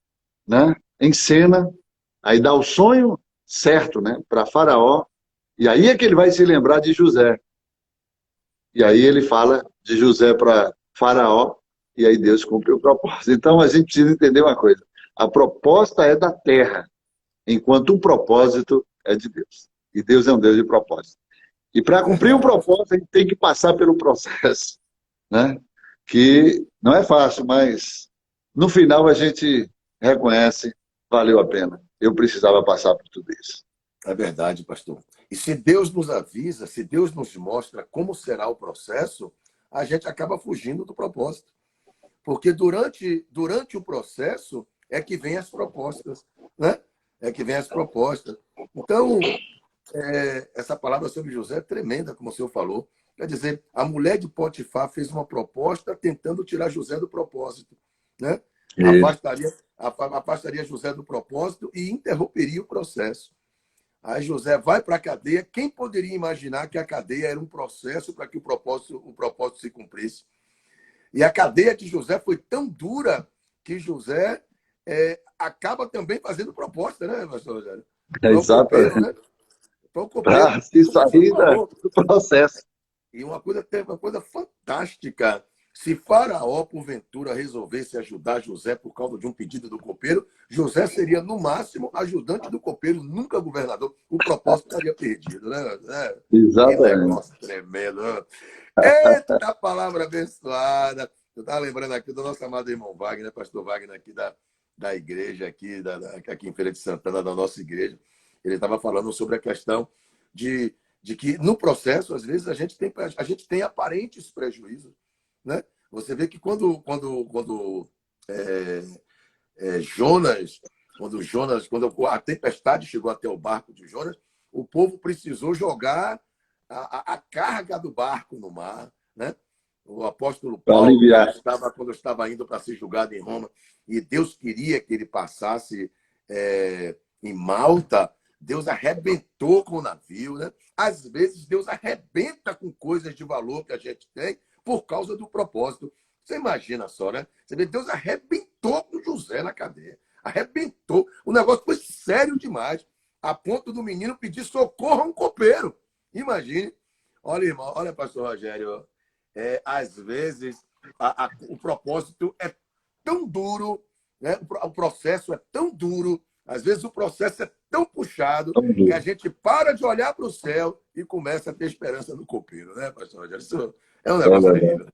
C: né, em cena, aí dá o sonho certo, né, para Faraó, e aí é que ele vai se lembrar de José. E aí ele fala de José para Faraó, e aí Deus cumpre o propósito. Então a gente precisa entender uma coisa: a proposta é da terra, enquanto o propósito é de Deus. E Deus é um Deus de propósito. E para cumprir o propósito, a gente tem que passar pelo processo, né? Que não é fácil, mas no final a gente reconhece, valeu a pena. Eu precisava passar por tudo isso.
B: É verdade, pastor. E se Deus nos avisa, se Deus nos mostra como será o processo, a gente acaba fugindo do propósito. Porque durante o processo é que vem as propostas, né? É que vem as propostas. Então, essa palavra sobre José é tremenda, como o senhor falou. Quer dizer, a mulher de Potifar fez uma proposta tentando tirar José do propósito, né? Afastaria José do propósito e interromperia o processo. Aí José vai para a cadeia. Quem poderia imaginar que a cadeia era um processo para que o propósito se cumprisse? E a cadeia de José foi tão dura que José acaba também fazendo proposta, né, pastor Rogério? Para o copeiro,
C: Exatamente.
B: né? Para o copeiro,
C: Para se
B: como o senhor
C: sair
B: falou.
C: do processo.
B: E uma coisa fantástica Se Faraó, porventura, resolvesse ajudar José por causa de um pedido do copeiro, José seria, no máximo, ajudante do copeiro, nunca governador. O propósito estaria perdido, né? Que
C: Exatamente.
B: negócio tremendo. Né? Eita palavra abençoada. Eu estava lembrando aqui do nosso amado irmão Wagner, pastor Wagner, aqui da igreja, aqui em Feira de Santana, da nossa igreja. Ele estava falando sobre a questão de que, no processo, às vezes, a gente tem aparentes prejuízos. Né? Você vê que quando Jonas, quando a tempestade chegou até o barco de Jonas, o povo precisou jogar a carga do barco no mar. Né? O apóstolo
C: Para
B: Paulo,
C: aliviar.
B: quando estava indo para ser julgado em Roma, e Deus queria que ele passasse em Malta, Deus arrebentou com o navio. Né? Às vezes, Deus arrebenta com coisas de valor que a gente tem por causa do propósito. Você imagina só, né? Você vê, Deus arrebentou com José na cadeia. Arrebentou. O negócio foi sério demais, a ponto do menino pedir socorro a um copeiro. Imagine. Olha, irmão, olha, pastor Rogério, às vezes o propósito é tão duro, né? O processo é tão duro, às vezes o processo é tão puxado que a gente para de olhar para o céu e começa a ter esperança no copeiro, né, pastor Rogério? Isso é um negócio terrível.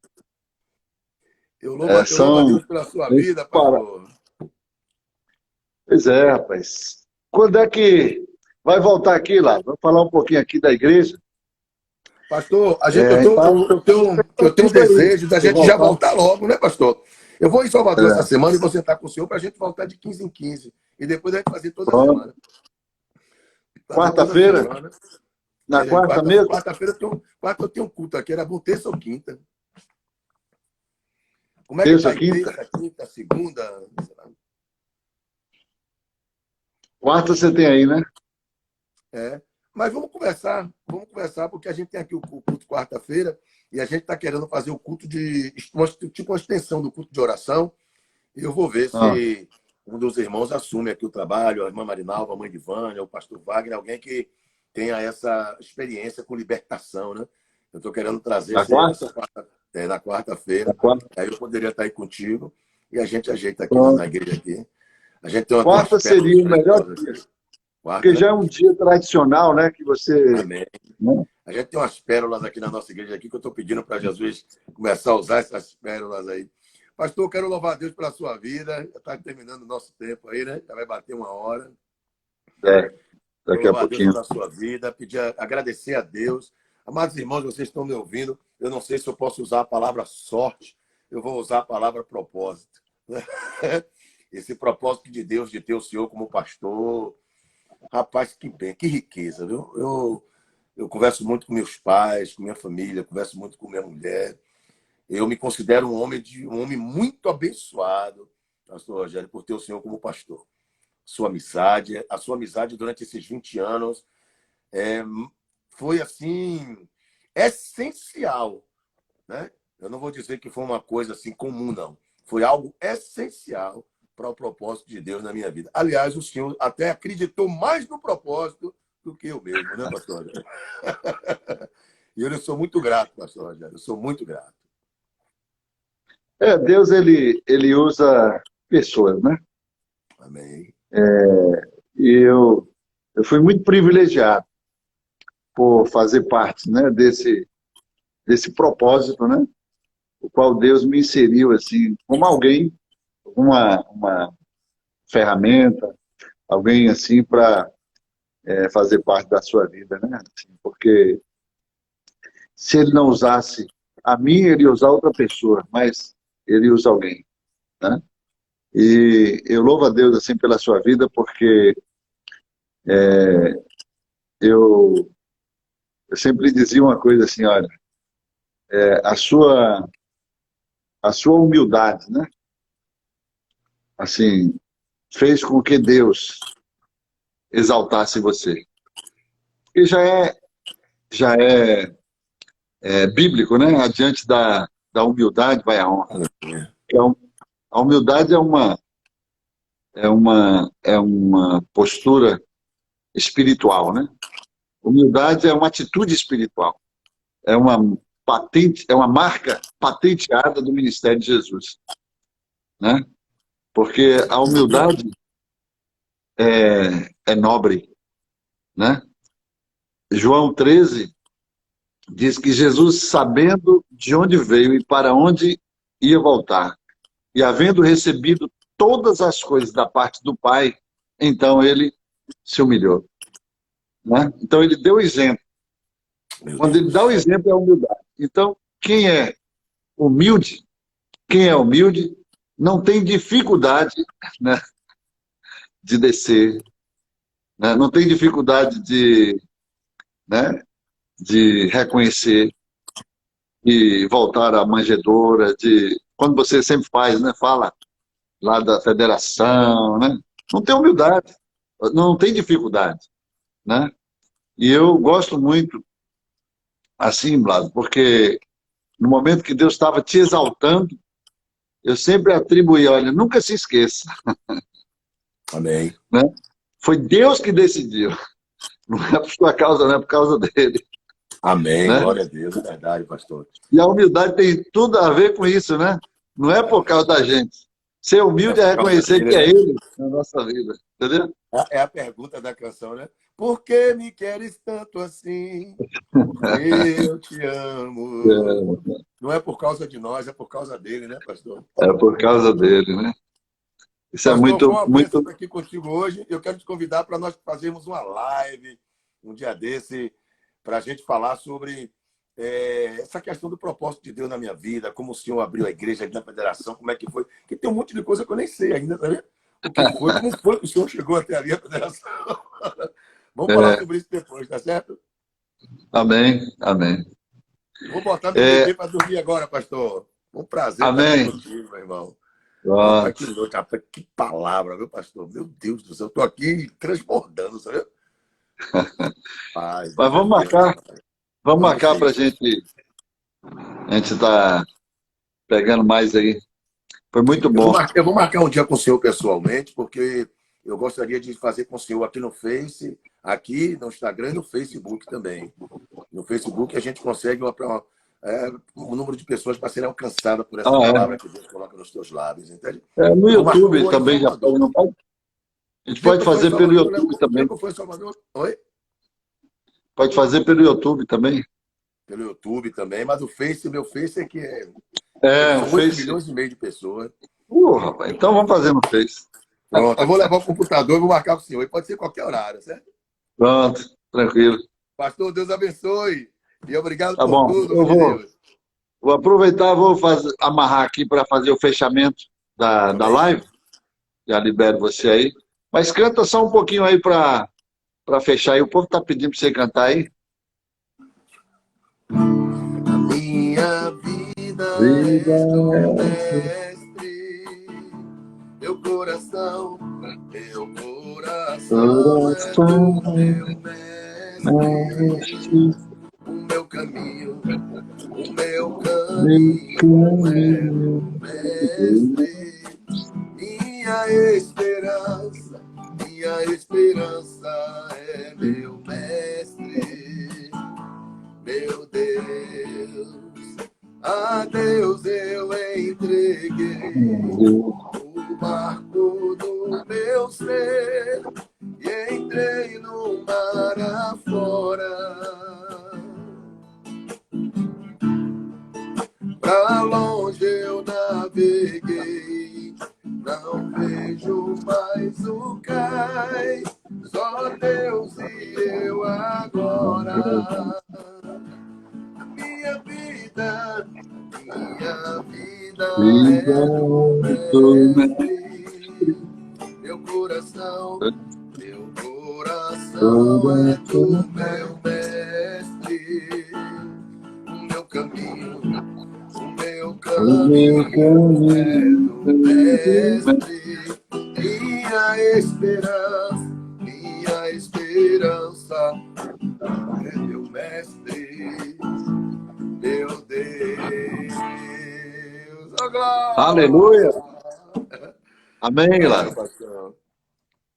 B: Eu louvo a Deus pela sua vida, pastor.
C: Pois é, rapaz. Quando é que vai voltar aqui, lá? Vamos falar um pouquinho aqui da igreja.
B: Pastor,
C: Então,
B: eu tenho um desejo da gente já voltar logo, né, pastor? Eu vou em Salvador essa semana e vou sentar com o senhor para a gente voltar de 15 em 15. E depois a gente fazer toda semana.
C: Quarta-feira? Na quarta mesmo?
B: Quarta-feira eu tenho um culto aqui. Era bom terça ou quinta? Como é que
C: Terça,
B: tá?
C: quinta?
B: Terça, quinta, segunda?
C: Quarta você tem aí, né?
B: Mas vamos conversar, porque a gente tem aqui o culto quarta-feira e a gente está querendo fazer o culto tipo uma extensão do culto de oração. E eu vou ver se um dos irmãos assume aqui o trabalho, a irmã Marinalva, a mãe de Vânia, o pastor Wagner, alguém que tenha essa experiência com libertação, né? Eu estou querendo trazer na quarta-feira. Aí eu poderia estar aí contigo e a gente ajeita aqui na igreja aqui. A gente tem
C: quarta seria o melhor dia. Porque já é um dia tradicional, né? Que você.
B: Amém. A gente tem umas pérolas aqui na nossa igreja aqui que eu estou pedindo para Jesus começar a usar essas pérolas aí. Pastor, eu quero louvar a Deus pela sua vida. Já está terminando o nosso tempo aí, né? Já vai bater 1 hora.
C: Daqui a pouquinho.
B: Louvar a Deus pela sua vida, agradecer a Deus. Amados irmãos, vocês estão me ouvindo. Eu não sei se eu posso usar a palavra sorte. Eu vou usar a palavra propósito. Esse propósito de Deus, de ter o senhor como pastor. Rapaz, que bem, que riqueza, viu? Eu converso muito com meus pais, com minha família, converso muito com minha mulher. Eu me considero um homem muito abençoado, pastor Rogério, por ter o senhor como pastor. A sua amizade durante esses 20 anos foi, assim, essencial, né? Eu não vou dizer que foi uma coisa assim comum, não. Foi algo essencial para o propósito de Deus na minha vida. Aliás, o senhor até acreditou mais no propósito do que eu mesmo, né, pastor Rogério? E eu sou muito grato, pastor Rogério. Eu sou muito grato.
C: Deus, ele usa pessoas, né?
B: Amém.
C: E eu fui muito privilegiado por fazer parte, né, desse propósito, né? O qual Deus me inseriu, assim, como alguém, uma ferramenta, alguém assim para fazer parte da sua vida, né? Assim, porque se ele não usasse a mim, ele ia usar outra pessoa, mas ele usa alguém, né? E eu louvo a Deus assim pela sua vida, porque eu sempre dizia uma coisa assim, olha, a sua humildade, né? Assim, fez com que Deus exaltasse você. E já é bíblico, né? Adiante da humildade vai a honra. Então, a humildade é uma postura espiritual, né? Humildade é uma atitude espiritual. É uma patente, é uma marca patenteada do ministério de Jesus, né? Porque a humildade é nobre, né? João 13 diz que Jesus, sabendo de onde veio e para onde ia voltar, e havendo recebido todas as coisas da parte do Pai, então ele se humilhou, né? Então ele deu o exemplo.
B: Meu
C: Quando ele
B: Deus.
C: dá o exemplo, é a humildade. Então, humilde, quem é humilde, não tem dificuldade, né, de descer, né? Não tem dificuldade né, de reconhecer e voltar à manjedoura, quando você sempre faz, né, fala lá da federação, né? Não tem humildade, não tem dificuldade, né? E eu gosto muito assim, Blado, porque no momento que Deus estava te exaltando, eu sempre atribuí, olha, nunca se esqueça,
B: Amém.
C: né? Foi Deus que decidiu, não é por sua causa, não é por causa dele,
B: Amém.
C: né?
B: Glória a Deus. É verdade, pastor.
C: E a humildade tem tudo a ver com isso, né? Não é por causa da gente. Ser
B: É
C: humilde é
B: por causa
C: reconhecer
B: dele,
C: que é
B: né?
C: Ele na nossa vida, entendeu?
B: É a pergunta da canção, né? Por que me queres tanto assim? Porque eu te amo. Não é por causa de nós, é por causa dele, né, pastor?
C: É por causa dele, né? Isso é
B: Pastor, foi
C: muito,
B: uma bênção
C: muito.
B: estar aqui contigo hoje. Eu quero te convidar para nós fazermos uma live um dia desse, para a gente falar sobre essa questão do propósito de Deus na minha vida, como o senhor abriu a igreja aqui na federação, como é que foi. Que tem um monte de coisa que eu nem sei ainda, tá vendo? O que foi, como foi que o senhor chegou até ali a federação. Vamos falar
C: É,
B: sobre isso depois, tá certo?
C: amém, amém.
B: Vou botar meu
C: É,
B: bebê para dormir agora, pastor. Um prazer estar aqui
C: amém.
B: contigo, meu irmão. Eita,
C: Pronto.
B: que noite, rapaz, que palavra, meu pastor. Meu Deus do céu, eu tô aqui transbordando, sabe? Paz,
C: Mas
B: Deus é grande.
C: vamos
B: Vamos
C: marcar
B: sim.
C: para a gente tá pegando mais aí. Foi muito bom.
B: Eu vou marcar um dia com o senhor pessoalmente, porque eu gostaria de fazer com o senhor aqui no Face, aqui no Instagram e no Facebook também. No Facebook a gente consegue um número de pessoas para serem alcançadas por essa
C: Ah,
B: palavra que Deus coloca nos teus lábios, entende?
C: no
B: Eu vou marcar, eu
C: YouTube
B: vou em
C: também já pode,
B: Salvador.
C: não pode? A
B: O
C: gente
B: dia que
C: pode
B: eu for em
C: fazer pelo
B: Salvador,
C: YouTube
B: o dia
C: também.
B: que eu for em Salvador, oi?
C: Pode fazer pelo YouTube também.
B: Pelo YouTube também, mas o Face, meu Face
C: O
B: são 8
C: Face.
B: milhões e meio de pessoas.
C: Rapaz, então vamos fazer no Face.
B: Pronto, eu vou levar o computador e vou marcar com o senhor. E pode ser qualquer horário, certo?
C: Pronto, tranquilo.
B: Pastor, Deus abençoe. E obrigado
C: Tá
B: por
C: bom.
B: tudo,
C: Eu
B: homem de
C: vou,
B: Deus.
C: vou aproveitar, amarrar aqui para fazer o fechamento da
B: Amém.
C: live. Já libero você aí. Mas canta só um pouquinho aí para fechar aí. O povo tá pedindo para você cantar aí.
B: Minha vida
C: Vida
B: és o mestre, meu coração é
C: coração,
B: do meu mestre, o meu caminho
C: meu
B: é
C: caminho.
B: o mestre, minha esperança é meu mestre, meu Deus. A Deus eu entreguei o barco do meu ser e entrei no mar afora. Pra longe eu naveguei, não vejo mais o cais, só Deus e eu agora. Minha vida é do mestre, meu coração é do meu mestre, o meu caminho é do mestre, minha esperança é meu mestre, meu Deus. Oh,
C: Aleluia.
B: glória!
C: Amém,
B: Valeu,
C: Lara.
B: pastor.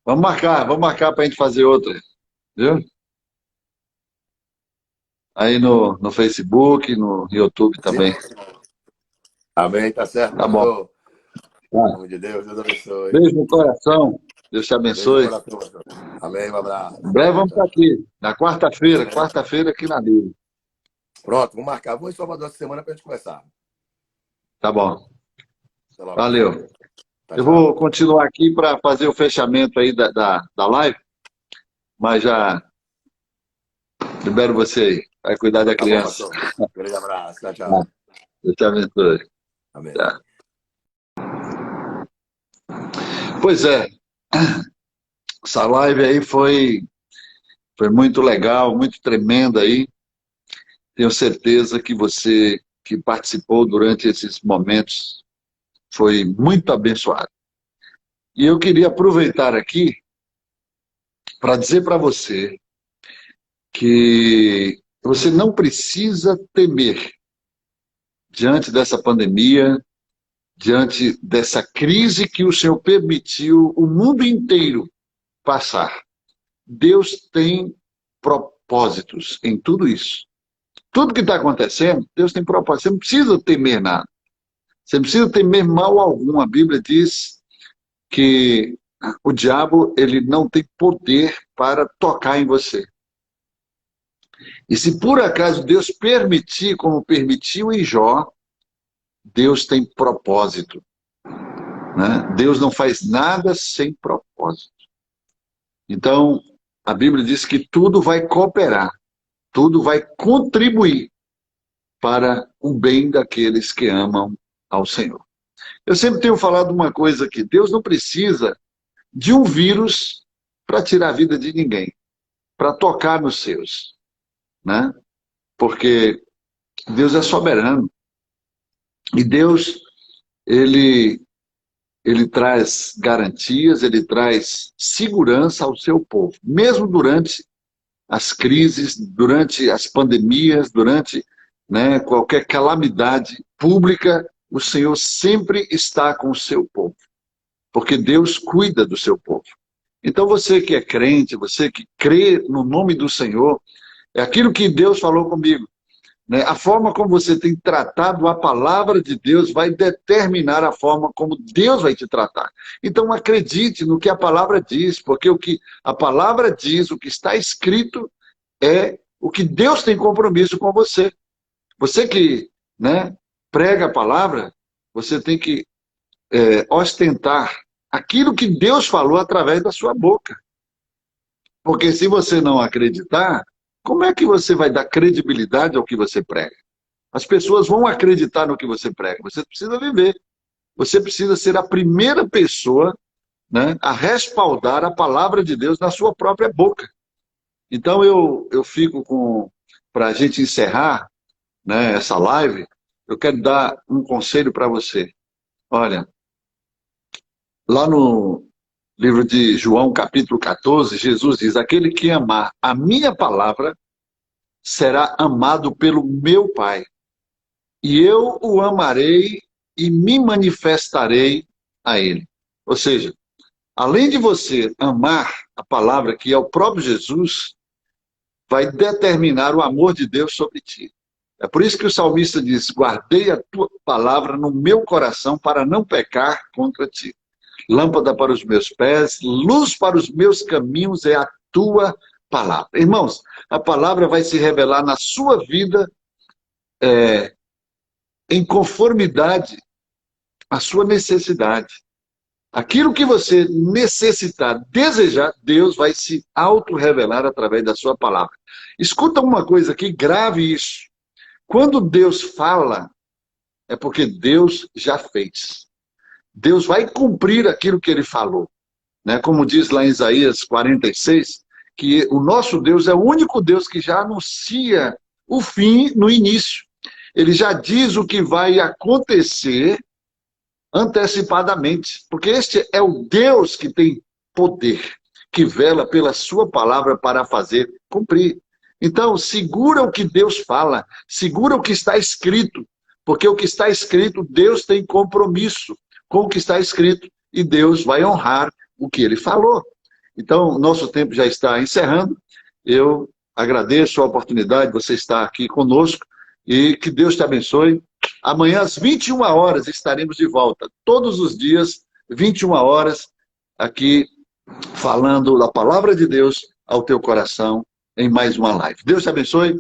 C: Vamos marcar para a gente fazer outra. Viu? aí no Facebook, no YouTube também.
B: Amém, tá certo,
C: Tá bom.
B: pastor. Em
C: Tá.
B: nome de Deus, Deus abençoe.
C: Beijo no coração. Deus te
B: Beijo no
C: abençoe.
B: coração, pastor. Amém, um abraço.
C: Em breve vamos estar aqui. Na quarta-feira,
B: Amém.
C: quarta-feira aqui na Livre.
B: Pronto, vamos marcar. Vou em Salvador essa semana pra gente conversar.
C: Tá bom.
B: Até logo.
C: Valeu.
B: Tá,
C: Eu
B: tchau.
C: vou continuar aqui para fazer o fechamento aí da live, mas já libero você aí. Vai cuidar da
B: Tá bom,
C: criança.
B: pastor. Grande abraço. Tchau, tchau.
C: Deus te abençoe.
B: Amém.
C: Tá. Pois é, essa live aí foi muito legal, muito tremenda aí. Tenho certeza que você que participou durante esses momentos foi muito abençoado. E eu queria aproveitar aqui para dizer para você que você não precisa temer diante dessa pandemia, diante dessa crise que o Senhor permitiu o mundo inteiro passar. Deus tem propósitos em tudo isso. Tudo que está acontecendo, Deus tem propósito. Você não precisa temer nada. Você não precisa temer mal algum. A Bíblia diz que o diabo ele não tem poder para tocar em você. E se por acaso Deus permitir, como permitiu em Jó, Deus tem propósito. Né? Deus não faz nada sem propósito. Então, a Bíblia diz que tudo vai cooperar, tudo vai contribuir para o bem daqueles que amam ao Senhor. Eu sempre tenho falado uma coisa aqui, Deus não precisa de um vírus para tirar a vida de ninguém, para tocar nos seus, né? Porque Deus é soberano. E Deus, ele traz garantias, ele traz segurança ao seu povo, mesmo durante as crises, durante as pandemias, durante qualquer calamidade pública, o Senhor sempre está com o seu povo, porque Deus cuida do seu povo. Então você que é crente, você que crê no nome do Senhor, é aquilo que Deus falou comigo. A forma como você tem tratado a palavra de Deus vai determinar a forma como Deus vai te tratar. Então acredite no que a palavra diz, porque o que a palavra diz, o que está escrito, é o que Deus tem compromisso com você. Você que prega a palavra, você tem que ostentar aquilo que Deus falou através da sua boca. Porque se você não acreditar, como é que você vai dar credibilidade ao que você prega? As pessoas vão acreditar no que você prega. Você precisa viver. Você precisa ser a primeira pessoa a respaldar a palavra de Deus na sua própria boca. Então eu fico para a gente encerrar essa live, eu quero dar um conselho para você. Olha, lá no livro de João, capítulo 14, Jesus diz, aquele que amar a minha palavra será amado pelo meu Pai. E eu o amarei e me manifestarei a ele. Ou seja, além de você amar a palavra, que é o próprio Jesus, vai determinar o amor de Deus sobre ti. É por isso que o salmista diz, guardei a tua palavra no meu coração para não pecar contra ti. Lâmpada para os meus pés, luz para os meus caminhos é a tua palavra. Irmãos, a palavra vai se revelar na sua vida em conformidade à sua necessidade. Aquilo que você necessitar, desejar, Deus vai se auto-revelar através da sua palavra. Escuta uma coisa aqui, grave isso. Quando Deus fala, é porque Deus já fez. Deus vai cumprir aquilo que ele falou. Como diz lá em Isaías 46, que o nosso Deus é o único Deus que já anuncia o fim no início. Ele já diz o que vai acontecer antecipadamente. Porque este é o Deus que tem poder, que vela pela sua palavra para fazer cumprir. Então, segura o que Deus fala, segura o que está escrito, porque o que está escrito, Deus tem compromisso com o que está escrito e Deus vai honrar o que ele falou. Então, nosso tempo já está encerrando. Eu agradeço a oportunidade de você estar aqui conosco e que Deus te abençoe. Amanhã, às 21 horas, estaremos de volta. Todos os dias, 21 horas, aqui, falando da palavra de Deus ao teu coração em mais uma live. Deus te abençoe.